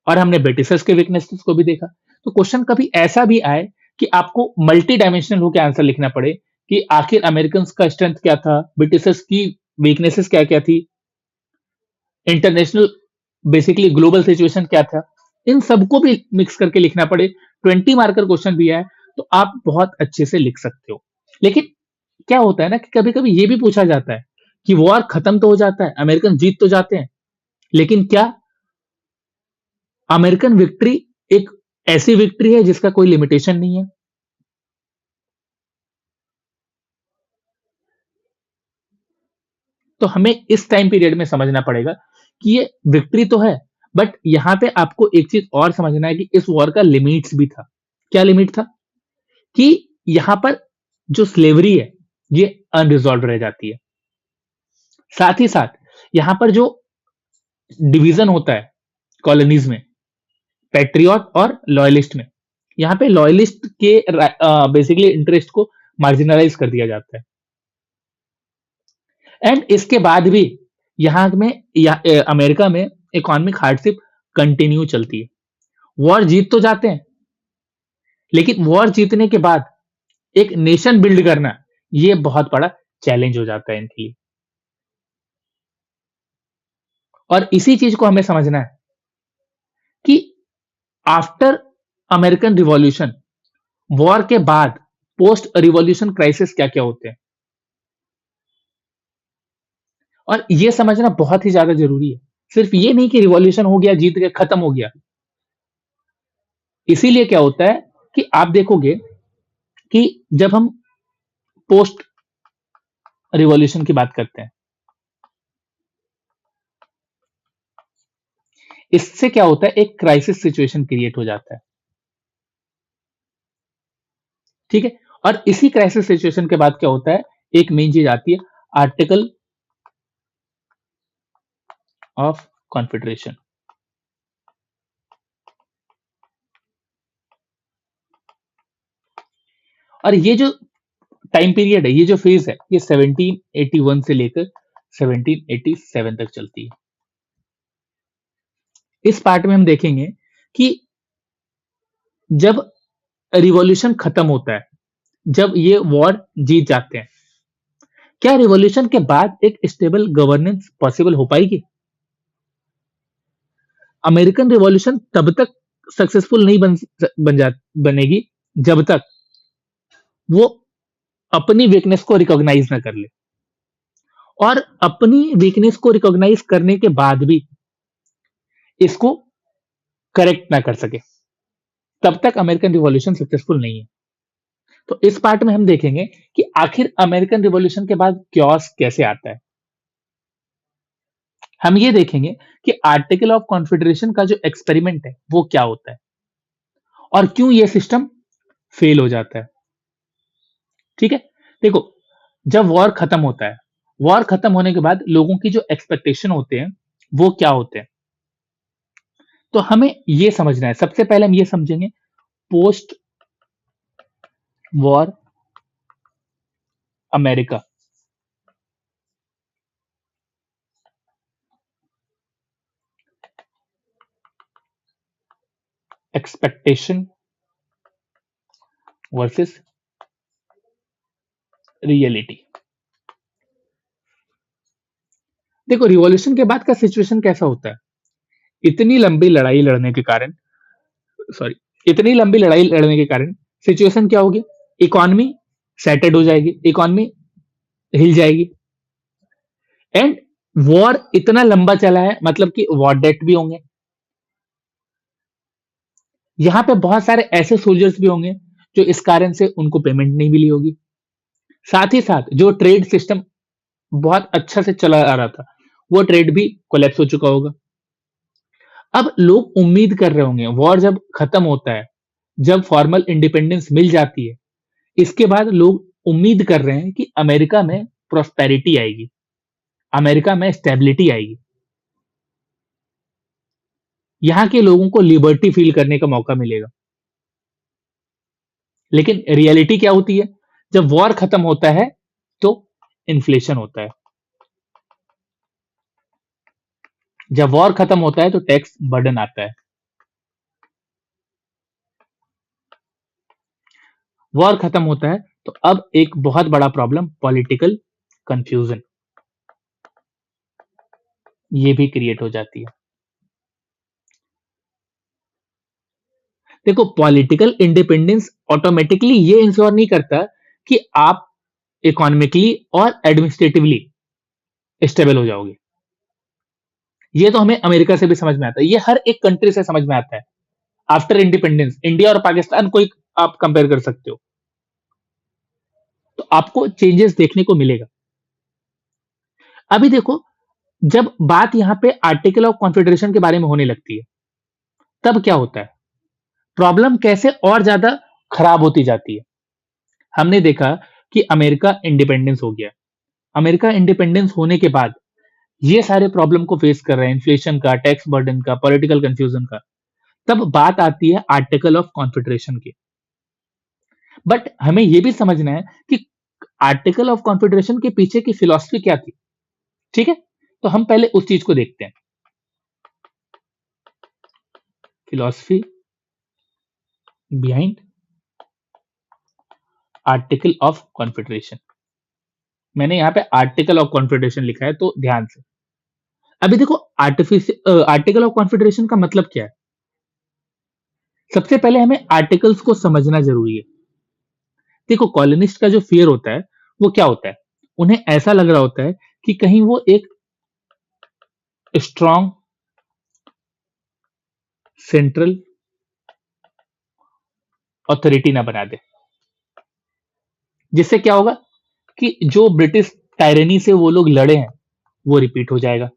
और हमने ब्रिटिशर्स के वीकनेसेस को भी देखा। तो क्वेश्चन कभी ऐसा भी आए कि आपको मल्टी डायमेंशनल होकर आंसर लिखना पड़े कि आखिर अमेरिकन का स्ट्रेंथ क्या था, ब्रिटिशर्स की वीकनेसेस क्या क्या थी, इंटरनेशनल बेसिकली ग्लोबल सिचुएशन क्या था, इन सबको भी मिक्स करके लिखना पड़े, 20 मार्कर क्वेश्चन भी है तो आप बहुत अच्छे से लिख सकते हो। लेकिन क्या होता है ना कि कभी कभी ये भी पूछा जाता है कि वॉर खत्म तो हो जाता है, अमेरिकन जीत तो जाते हैं, लेकिन क्या अमेरिकन विक्ट्री एक ऐसी विक्ट्री है जिसका कोई लिमिटेशन नहीं है? तो हमें इस टाइम पीरियड में समझना पड़ेगा कि ये विक्ट्री तो है, बट यहां पे आपको एक चीज और समझना है कि इस वॉर का लिमिट्स भी था। क्या लिमिट था? कि यहां पर जो स्लेवरी है ये अनरिजॉल्व रह जाती है, साथ ही साथ यहां पर जो डिवीजन होता है कॉलोनीज में, पैट्रियट और लॉयलिस्ट में, यहां पे लॉयलिस्ट के बेसिकली इंटरेस्ट को मार्जिनलाइज कर दिया जाता है। एंड इसके बाद भी यहां में अमेरिका में इकोनॉमिक हार्डशिप कंटिन्यू चलती है। वॉर जीत तो जाते हैं, लेकिन वॉर जीतने के बाद एक नेशन बिल्ड करना ये बहुत बड़ा चैलेंज हो जाता है इनके लिए। और इसी चीज को हमें समझना है कि आफ्टर अमेरिकन रिवॉल्यूशन, वॉर के बाद पोस्ट रिवॉल्यूशन क्राइसिस क्या क्या होते हैं, और ये समझना बहुत ही ज्यादा जरूरी है। सिर्फ ये नहीं कि रिवॉल्यूशन हो गया, जीत गया, खत्म हो गया। इसीलिए क्या होता है कि आप देखोगे कि जब हम पोस्ट रिवॉल्यूशन की बात करते हैं इससे क्या होता है, एक क्राइसिस सिचुएशन क्रिएट हो जाता है। ठीक है, और इसी क्राइसिस सिचुएशन के बाद क्या होता है, एक मेन चीज आती है, आर्टिकल ऑफ कॉन्फेडरेशन। और ये जो टाइम पीरियड है, ये जो फेज है, ये 1781 से लेकर 1787 तक चलती है। इस पार्ट में हम देखेंगे कि जब रिवॉल्यूशन खत्म होता है, जब ये वॉर जीत जाते हैं, क्या रिवॉल्यूशन के बाद एक स्टेबल गवर्नेंस पॉसिबल हो पाएगी? अमेरिकन रिवॉल्यूशन तब तक सक्सेसफुल नहीं बनेगी जब तक वो अपनी वीकनेस को रिकॉग्नाइज ना कर ले, और अपनी वीकनेस को रिकॉग्नाइज करने के बाद भी इसको करेक्ट ना कर सके, तब तक अमेरिकन रिवॉल्यूशन सक्सेसफुल नहीं है। तो इस पार्ट में हम देखेंगे कि आखिर अमेरिकन रिवॉल्यूशन के बाद क्योस कैसे आता है। हम ये देखेंगे कि आर्टिकल ऑफ कॉन्फेडरेशन का जो एक्सपेरिमेंट है वो क्या होता है, और क्यों ये सिस्टम फेल हो जाता है। ठीक है, देखो, जब वॉर खत्म होता है, वॉर खत्म होने के बाद लोगों की जो एक्सपेक्टेशन होते हैं वो क्या होते हैं, तो हमें ये समझना है। सबसे पहले हम ये समझेंगे post war America. Expectation versus reality. देखो, रिवॉल्यूशन के बाद का सिचुएशन कैसा होता है, इतनी लंबी लड़ाई लड़ने के कारण, सॉरी, इतनी लंबी लड़ाई लड़ने के कारण सिचुएशन क्या होगी, इकोनॉमी सेटेड हो जाएगी, इकोनॉमी हिल जाएगी, एंड वॉर इतना लंबा चला है, मतलब कि वॉर डेट भी होंगे, यहां पे बहुत सारे ऐसे सोल्जर्स भी होंगे जो इस कारण से उनको पेमेंट नहीं मिली होगी, साथ ही साथ जो ट्रेड सिस्टम बहुत अच्छा से चला आ रहा था, वो ट्रेड भी कोलैप्स हो चुका होगा। अब लोग उम्मीद कर रहे होंगे, वॉर जब खत्म होता है, जब फॉर्मल इंडिपेंडेंस मिल जाती है, इसके बाद लोग उम्मीद कर रहे हैं कि अमेरिका में प्रोस्पेरिटी आएगी, अमेरिका में स्टेबिलिटी आएगी, यहां के लोगों को लिबर्टी फील करने का मौका मिलेगा। लेकिन रियलिटी क्या होती है, जब वॉर खत्म होता है तो इन्फ्लेशन होता है, जब वॉर खत्म होता है तो टैक्स बर्डन आता है, वॉर खत्म होता है तो अब एक बहुत बड़ा प्रॉब्लम, पॉलिटिकल कंफ्यूजन, ये भी क्रिएट हो जाती है। देखो, पॉलिटिकल इंडिपेंडेंस ऑटोमेटिकली ये इंश्योर नहीं करता कि आप इकोनॉमिकली और एडमिनिस्ट्रेटिवली स्टेबल हो जाओगे। ये तो हमें अमेरिका से भी समझ में आता है, ये हर एक कंट्री से समझ में आता है। आफ्टर इंडिपेंडेंस इंडिया और पाकिस्तान को एक आप कंपेयर कर सकते हो, तो आपको चेंजेस देखने को मिलेगा। अभी देखो, जब बात यहां पे आर्टिकल ऑफ कॉन्फेडरेशन के बारे में होने लगती है, तब क्या होता है, प्रॉब्लम कैसे और ज्यादा खराब होती जाती है। हमने देखा कि अमेरिका इंडिपेंडेंस हो गया, अमेरिका इंडिपेंडेंस होने के बाद ये सारे प्रॉब्लम को फेस कर रहे हैं, इन्फ्लेशन का, टैक्स बर्डन का, पॉलिटिकल कंफ्यूजन का। तब बात आती है आर्टिकल ऑफ कॉन्फेडरेशन की। बट हमें यह भी समझना है कि आर्टिकल ऑफ कॉन्फेडरेशन के पीछे की फिलॉसफी क्या थी। ठीक है, तो हम पहले उस चीज को देखते हैं, philosophy behind article of confederation. मैंने यहां पे आर्टिकल ऑफ कॉन्फेडरेशन लिखा है, तो ध्यान से। अभी देखो, आर्टिकल ऑफ कॉन्फेडरेशन का मतलब क्या है, सबसे पहले हमें आर्टिकल्स को समझना जरूरी है। देखो, कॉलोनिस्ट का जो फियर होता है वो क्या होता है, उन्हें ऐसा लग रहा होता है कि कहीं वो एक स्ट्रॉन्ग सेंट्रल अथॉरिटी ना बना दे, जिससे क्या होगा कि जो ब्रिटिश टायरनी से वो लोग लड़े हैं वो रिपीट हो जाएगा।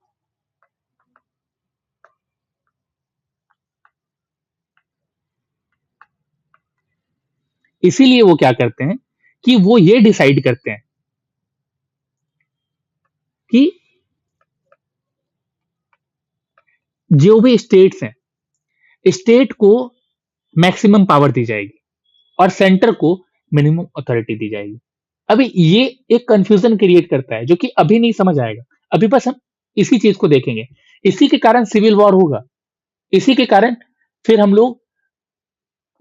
इसीलिए वो क्या करते हैं कि वो ये डिसाइड करते हैं कि जो भी स्टेट्स हैं, स्टेट को मैक्सिमम पावर दी जाएगी और सेंटर को मिनिमम अथॉरिटी दी जाएगी। अभी ये एक कंफ्यूजन क्रिएट करता है जो कि अभी नहीं समझ आएगा। अभी बस हम इसी चीज को देखेंगे। इसी के कारण सिविल वॉर होगा। इसी के कारण फिर हम लोग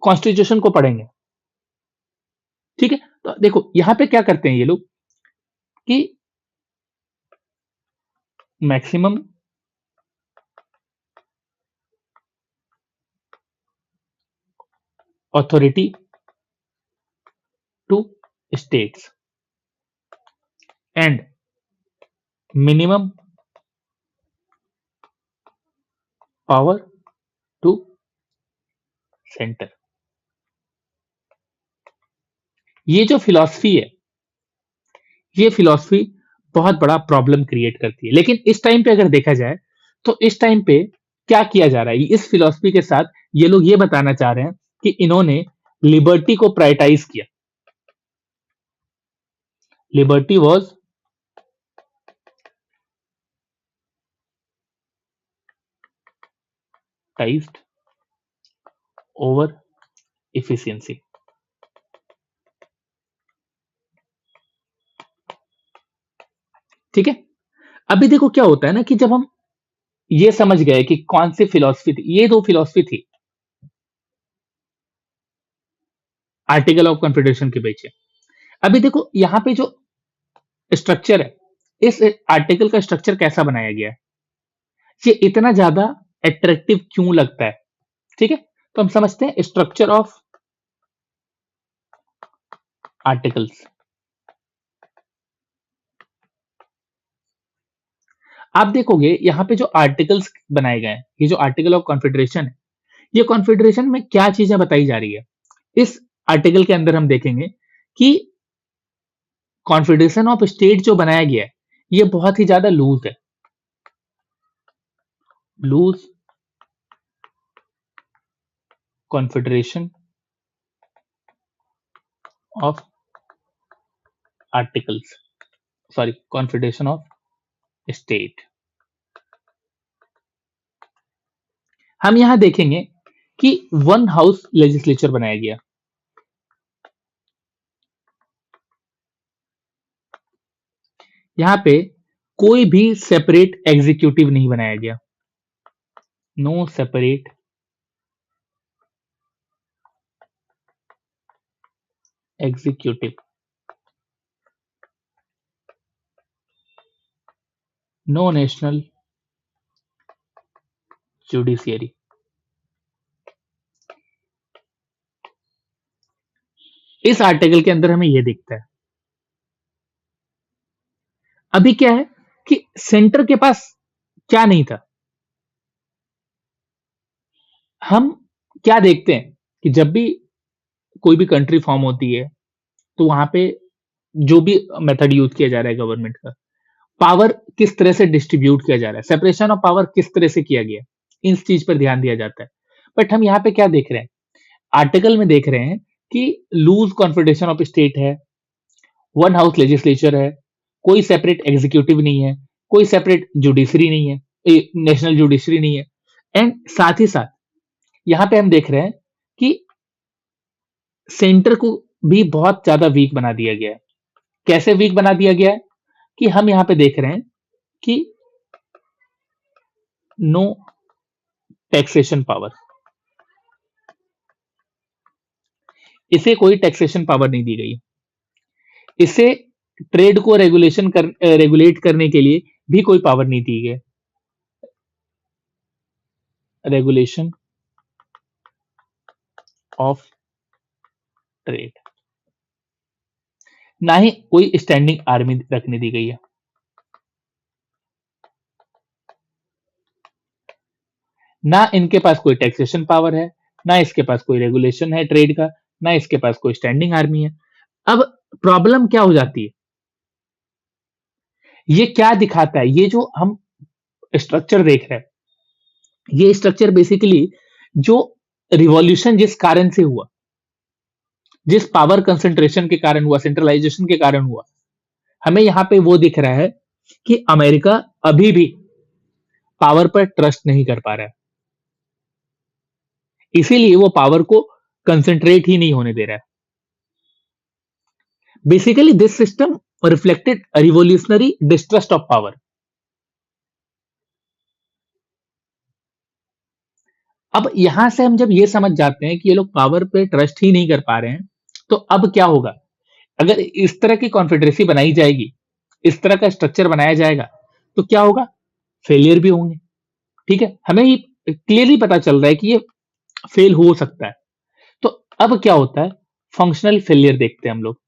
कॉन्स्टिट्यूशन को पढ़ेंगे। ठीक है, तो देखो यहां पे क्या करते हैं ये लोग कि maximum authority to states and minimum power to centre. ये जो फिलॉसफी है, ये फिलॉसफी बहुत बड़ा प्रॉब्लम क्रिएट करती है। लेकिन इस टाइम पे अगर देखा जाए तो इस टाइम पे क्या किया जा रहा है, इस फिलॉसफी के साथ ये लोग ये बताना चाह रहे हैं कि इन्होंने लिबर्टी को प्रायोरिटाइज किया। Liberty was prioritised over efficiency. ठीक है, अभी देखो क्या होता है ना कि जब हम ये समझ गए कि कौन सी फिलॉसफी थी, ये दो फिलॉसफी थी आर्टिकल ऑफ कॉन्फेडरेशन के पीछे। अभी देखो यहां पे जो स्ट्रक्चर है, इस आर्टिकल का स्ट्रक्चर कैसा बनाया गया है, ये इतना ज्यादा अट्रैक्टिव क्यों लगता है। ठीक है, तो हम समझते हैं स्ट्रक्चर ऑफ आर्टिकल्स। आप देखोगे यहां पे जो आर्टिकल्स बनाए गए हैं, ये जो आर्टिकल ऑफ कॉन्फेडरेशन है, ये कॉन्फेडरेशन में क्या चीजें बताई जा रही है। इस आर्टिकल के अंदर हम देखेंगे कि कॉन्फेडरेशन ऑफ स्टेट जो बनाया गया है, ये बहुत ही ज्यादा लूज है। Loose confederation of articles, sorry confederation of state. हम यहां देखेंगे कि वन हाउस लेजिस्लेचर बनाया गया। यहां पे कोई भी सेपरेट एग्जीक्यूटिव नहीं बनाया गया। No separate executive, no national judiciary. इस आर्टिकल के अंदर हमें यह दिखता है। अभी क्या है कि सेंटर के पास क्या नहीं था। हम क्या देखते हैं कि जब भी कोई भी कंट्री फॉर्म होती है तो वहां पे जो भी मेथड यूज किया जा रहा है गवर्नमेंट का, पावर किस तरह से डिस्ट्रीब्यूट किया जा रहा है, सेपरेशन ऑफ पावर किस तरह से किया गया, इस चीज पर ध्यान दिया जाता है। बट हम यहाँ पे क्या देख रहे हैं, आर्टिकल में देख रहे हैं कि लूज कॉन्फेडरेशन ऑफ स्टेट है, वन हाउस लेजिस्लेचर है, कोई सेपरेट एग्जीक्यूटिव नहीं है, कोई सेपरेट जुडिशरी नहीं है, नेशनल जुडिशरी नहीं है। एंड साथ ही साथ यहाँ पे हम देख रहे हैं कि सेंटर को भी बहुत ज्यादा वीक बना दिया गया है। कैसे वीक बना दिया गया है कि हम यहाँ पे देख रहे हैं कि नो टैक्सेशन पावर, इसे कोई टैक्सेशन पावर नहीं दी गई। इसे ट्रेड को रेगुलेट करने के लिए भी कोई पावर नहीं दी गई। रेगुलेशन ऑफ ट्रेड, ना ही कोई स्टैंडिंग आर्मी रखने दी गई है। ना इनके पास कोई टैक्सेशन पावर है, ना इसके पास कोई रेगुलेशन है ट्रेड का, ना इसके पास कोई स्टैंडिंग आर्मी है। अब प्रॉब्लम क्या हो जाती है, ये क्या दिखाता है, ये जो हम स्ट्रक्चर देख रहे हैं, ये स्ट्रक्चर बेसिकली जो रिवॉल्यूशन जिस कारण से हुआ, जिस पावर कंसंट्रेशन के कारण हुआ, सेंट्रलाइजेशन के कारण हुआ, हमें यहाँ पे वो दिख रहा है कि अमेरिका अभी भी पावर पर ट्रस्ट नहीं कर पा रहा है, इसीलिए वो पावर को कंसंट्रेट ही नहीं होने दे रहा है। Basically this system reflected revolutionary distrust of power. अब यहां से हम जब ये समझ जाते हैं कि ये लोग पावर पे ट्रस्ट ही नहीं कर पा रहे हैं, तो अब क्या होगा? अगर इस तरह की कॉन्फेडरेसी बनाई जाएगी, इस तरह का स्ट्रक्चर बनाया जाएगा, तो क्या होगा? फेलियर भी होंगे। ठीक है, हमें ये क्लियरली पता चल रहा है कि ये फेल हो सकता है। तो अब क्या होता है? फंक्शनल फेलियर देखते हैं हम लोग।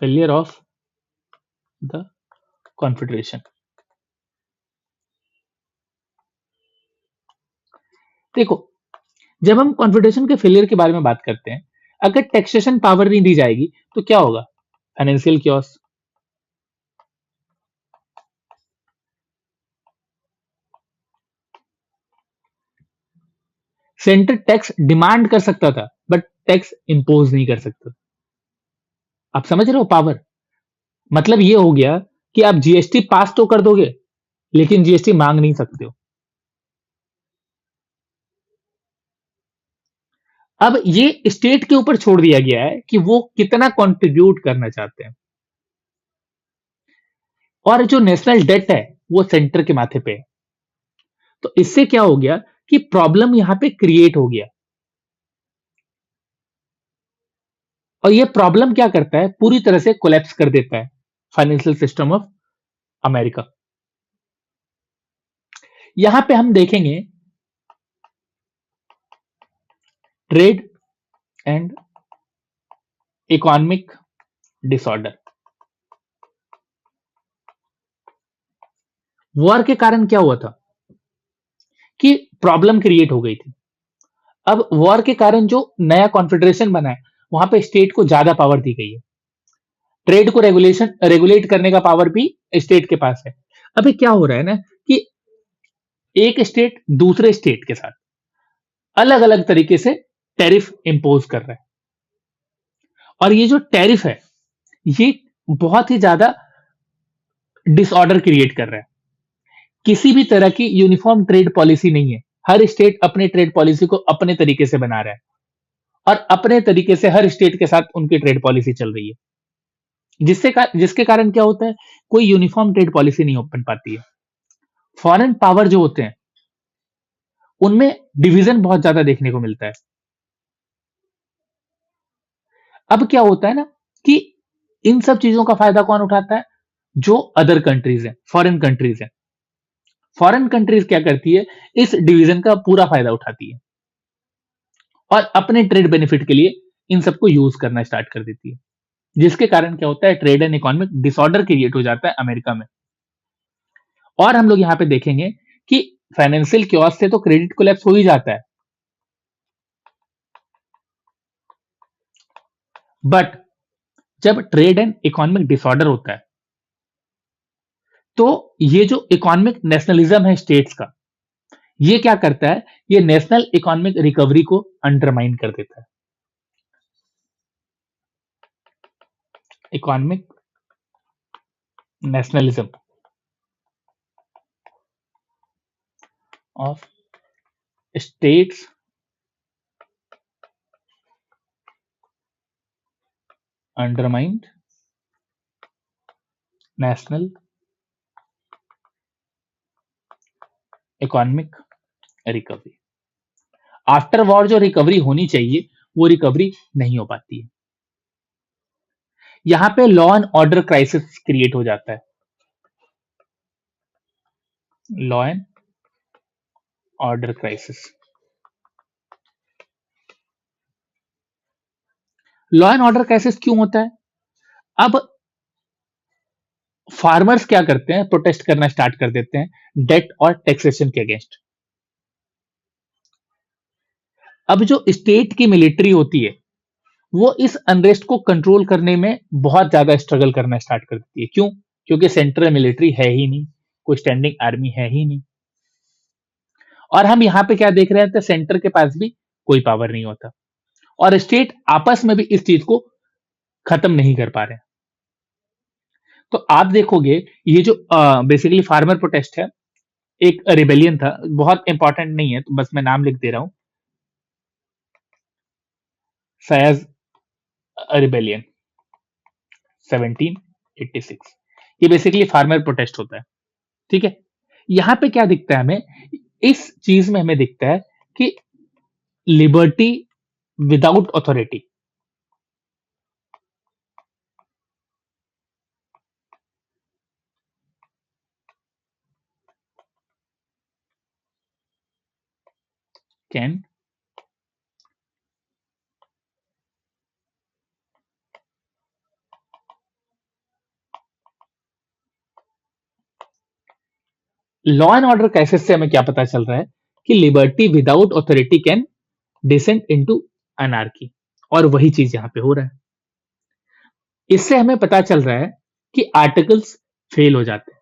Failure of the confederation. देखो, जब हम कॉन्फेडरेशन के फेलियर के बारे में बात करते हैं, अगर टैक्सेशन पावर नहीं दी जाएगी तो क्या होगा? Financial chaos. Centre tax demand कर सकता था, बट टैक्स इंपोज नहीं कर सकता। आप समझ रहे हो पावर? मतलब ये हो गया कि आप जीएसटी पास तो कर दोगे, लेकिन जीएसटी मांग नहीं सकते हो। अब ये स्टेट के ऊपर छोड़ दिया गया है कि वो कितना कंट्रीब्यूट करना चाहते हैं, और जो नेशनल डेट है वो सेंटर के माथे पे है। तो इससे क्या हो गया कि प्रॉब्लम यहां पे क्रिएट हो गया। और ये प्रॉब्लम क्या करता है? पूरी तरह से कोलैप्स कर देता है फाइनेंशियल सिस्टम ऑफ अमेरिका। यहां पे हम देखेंगे trade and economic disorder. War के कारण क्या हुआ था कि प्रॉब्लम क्रिएट हो गई थी। अब वॉर के कारण जो नया कॉन्फेडरेशन बना है, वहां पे स्टेट को ज्यादा पावर दी गई है। ट्रेड को रेगुलेट करने का पावर भी स्टेट के पास है। अभी क्या हो रहा है ना कि एक स्टेट दूसरे स्टेट के साथ अलग अलग तरीके से टैरिफ इंपोज कर रहा है, और ये जो टैरिफ है ये बहुत ही ज्यादा डिसऑर्डर क्रिएट कर रहा है। किसी भी तरह की यूनिफॉर्म ट्रेड पॉलिसी नहीं है। हर स्टेट अपने ट्रेड पॉलिसी को अपने तरीके से बना रहा है, और अपने तरीके से हर स्टेट के साथ उनकी ट्रेड पॉलिसी चल रही है, जिसके कारण क्या होता है? कोई यूनिफॉर्म ट्रेड पॉलिसी नहीं बन पाती है। फॉरेन पावर जो होते हैं उनमें डिवीजन बहुत ज्यादा देखने को मिलता है। अब क्या होता है ना कि इन सब चीजों का फायदा कौन उठाता है? जो अदर कंट्रीज हैं, फॉरेन कंट्रीज हैं। फॉरेन कंट्रीज क्या करती है? इस डिवीजन का पूरा फायदा उठाती है, और अपने ट्रेड बेनिफिट के लिए इन सबको यूज करना स्टार्ट कर देती है, जिसके कारण क्या होता है? Trade and economic disorder create हो जाता है अमेरिका में। और हम लोग यहाँ पे देखेंगे कि फाइनेंशियल क्योस से तो क्रेडिट कोलैप्स हो ही जाता है, बट जब ट्रेड एंड इकोनॉमिक डिसऑर्डर होता है, तो ये जो इकोनॉमिक नेशनलिज्म है स्टेट्स का, ये क्या करता है? ये नेशनल इकोनॉमिक रिकवरी को अंडरमाइन कर देता है। Economic nationalism of states undermined national economic recovery. After war जो रिकवरी होनी चाहिए वो रिकवरी नहीं हो पाती है। यहां पे law and order crisis create हो जाता है। Law and order crisis. Law and order crisis क्यों होता है? अब फार्मर्स क्या करते हैं? प्रोटेस्ट करना स्टार्ट कर देते हैं डेट और टैक्सेशन के अगेंस्ट। अब जो स्टेट की मिलिट्री होती है वो इस अनरेस्ट को कंट्रोल करने में बहुत ज्यादा स्ट्रगल करना स्टार्ट कर देती है। क्यों? क्योंकि सेंट्रल मिलिट्री है ही नहीं, कोई स्टैंडिंग आर्मी है ही नहीं। और हम यहाँ पे क्या देख रहे हैं? तो सेंटर के पास भी कोई पावर नहीं होता, और स्टेट आपस में भी इस चीज को खत्म नहीं कर पा रहे। तो आप देखोगे ये जो बेसिकली फार्मर प्रोटेस्ट है, एक रिबेलियन था, बहुत इंपॉर्टेंट नहीं है तो बस मैं नाम लिख दे रहा हूं, फैज रिबेलियन 1786। ये बेसिकली फार्मर प्रोटेस्ट होता है। ठीक है, यहां पे क्या दिखता है हमें, इस चीज में हमें दिखता है कि liberty without authority can law and order crisis से हमें क्या पता चल रहा है कि liberty without authority can descend into anarchy, और वही चीज यहां पे हो रहा है। इससे हमें पता चल रहा है कि आर्टिकल्स फेल हो जाते हैं।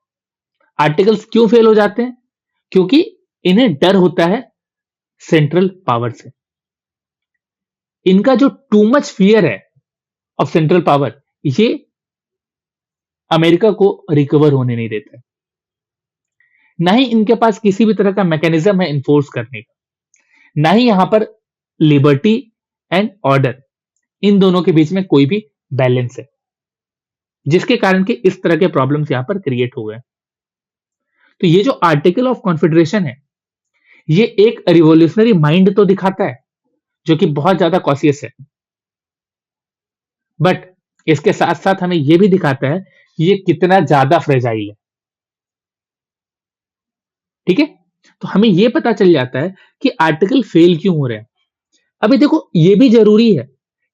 आर्टिकल्स क्यों फेल हो जाते हैं? क्योंकि इन्हें डर होता है सेंट्रल पावर से। इनका जो टू मच फियर है ऑफ सेंट्रल पावर, ये अमेरिका को रिकवर होने नहीं देता है। ना ही इनके पास किसी भी तरह का मैकेनिज्म है इन्फोर्स करने का, ना ही यहां पर लिबर्टी एंड ऑर्डर, इन दोनों के बीच में कोई भी बैलेंस है, जिसके कारण के इस तरह के प्रॉब्लम्स यहां पर क्रिएट हो गए। तो ये जो आर्टिकल ऑफ कॉन्फेडरेशन है, ये एक रिवोल्यूशनरी माइंड तो दिखाता है जो कि बहुत ज्यादा कॉशियस है, बट इसके साथ साथ हमें यह भी दिखाता है कि ये कितना ज्यादा फ्रेजाइल है। ठीक है, तो हमें यह पता चल जाता है कि आर्टिकल फेल क्यों हो रहे हैं। अभी देखो, ये भी जरूरी है,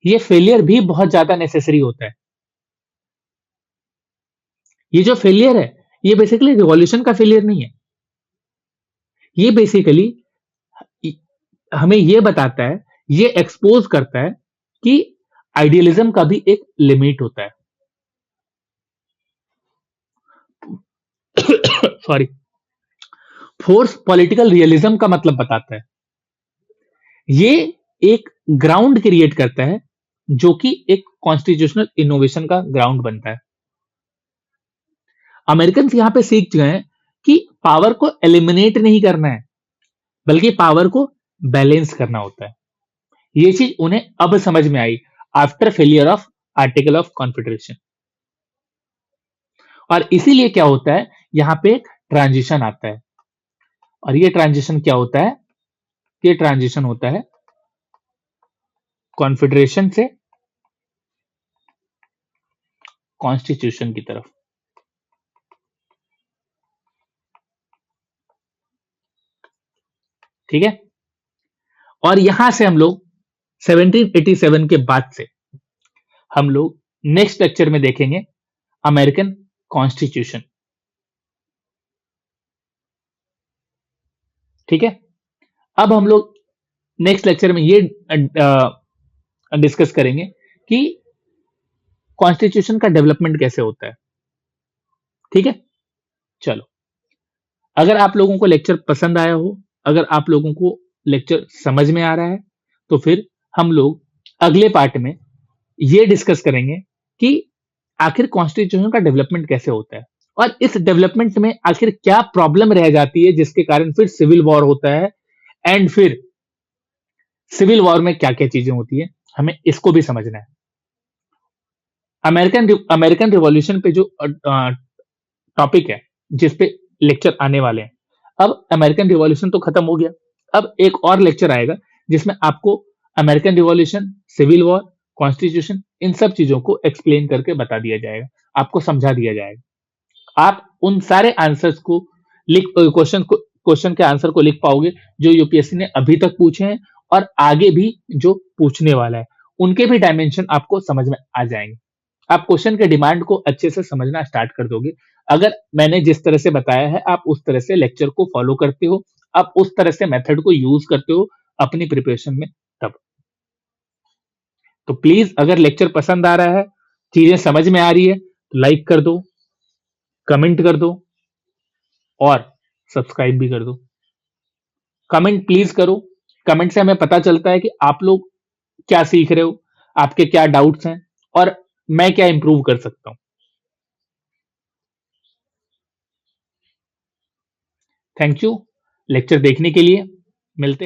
ये फेलियर भी बहुत ज्यादा नेसेसरी होता है। ये जो फेलियर है, ये बेसिकली रिवॉल्यूशन का फेलियर नहीं है, ये बेसिकली हमें ये बताता है, ये एक्सपोज करता है कि आइडियलिज्म का भी एक लिमिट होता है। सॉरी, फोर्स पॉलिटिकल रियलिज्म का मतलब बताता है। ये एक ग्राउंड क्रिएट करता है जो कि एक कॉन्स्टिट्यूशनल इनोवेशन का ग्राउंड बनता है। अमेरिकन यहां पे सीख गए हैं कि पावर को एलिमिनेट नहीं करना है, बल्कि पावर को बैलेंस करना होता है। ये चीज उन्हें अब समझ में आई after failure of article of confederation. और इसीलिए क्या होता है, यहां पे एक ट्रांजिशन आता है, और ये ट्रांजिशन क्या होता है, ये ट्रांजिशन होता है कॉन्फेडरेशन से कॉन्स्टिट्यूशन की तरफ। ठीक है, और यहां से हम लोग 1787 के बाद से हम लोग नेक्स्ट लेक्चर में देखेंगे अमेरिकन कॉन्स्टिट्यूशन। ठीक है, अब हम लोग नेक्स्ट लेक्चर में ये डिस्कस करेंगे कि कॉन्स्टिट्यूशन का डेवलपमेंट कैसे होता है। ठीक है, चलो, अगर आप लोगों को लेक्चर पसंद आया हो, अगर आप लोगों को लेक्चर समझ में आ रहा है, तो फिर हम लोग अगले पार्ट में ये डिस्कस करेंगे कि आखिर कॉन्स्टिट्यूशन का डेवलपमेंट कैसे होता है, और इस डेवलपमेंट में आखिर क्या प्रॉब्लम रह जाती है जिसके कारण फिर सिविल वॉर होता है, एंड फिर सिविल वॉर में क्या क्या चीजें होती है, हमें इसको भी समझना है। अमेरिकन रिवॉल्यूशन पे जो टॉपिक है, जिस पे लेक्चर आने वाले हैं, अब अमेरिकन रिवॉल्यूशन तो खत्म हो गया, अब एक और लेक्चर आएगा जिसमें आपको American revolution, civil war, constitution, इन सब चीजों को एक्सप्लेन करके बता दिया जाएगा, आपको समझा दिया जाएगा। आप उन सारे आंसर्स को क्वेश्चन के आंसर को लिख पाओगे जो यूपीएससी ने अभी तक पूछे हैं, और आगे भी जो पूछने वाला है उनके भी डायमेंशन आपको समझ में आ जाएंगे। आप क्वेश्चन के डिमांड को अच्छे से समझना स्टार्ट कर दोगे अगर मैंने जिस तरह से बताया है आप उस तरह से लेक्चर को फॉलो करते हो, आप उस तरह से मेथड को यूज करते हो अपनी प्रिपरेशन में तब। तो प्लीज, अगर लेक्चर पसंद आ रहा है, चीजें समझ में आ रही है, तो लाइक कर दो, कमेंट कर दो, और सब्सक्राइब भी कर दो। कमेंट प्लीज करो, कमेंट से हमें पता चलता है कि आप लोग क्या सीख रहे हो, आपके क्या डाउट्स हैं और मैं क्या इंप्रूव कर सकता हूँ। थैंक यू लेक्चर देखने के लिए। मिलते हैं।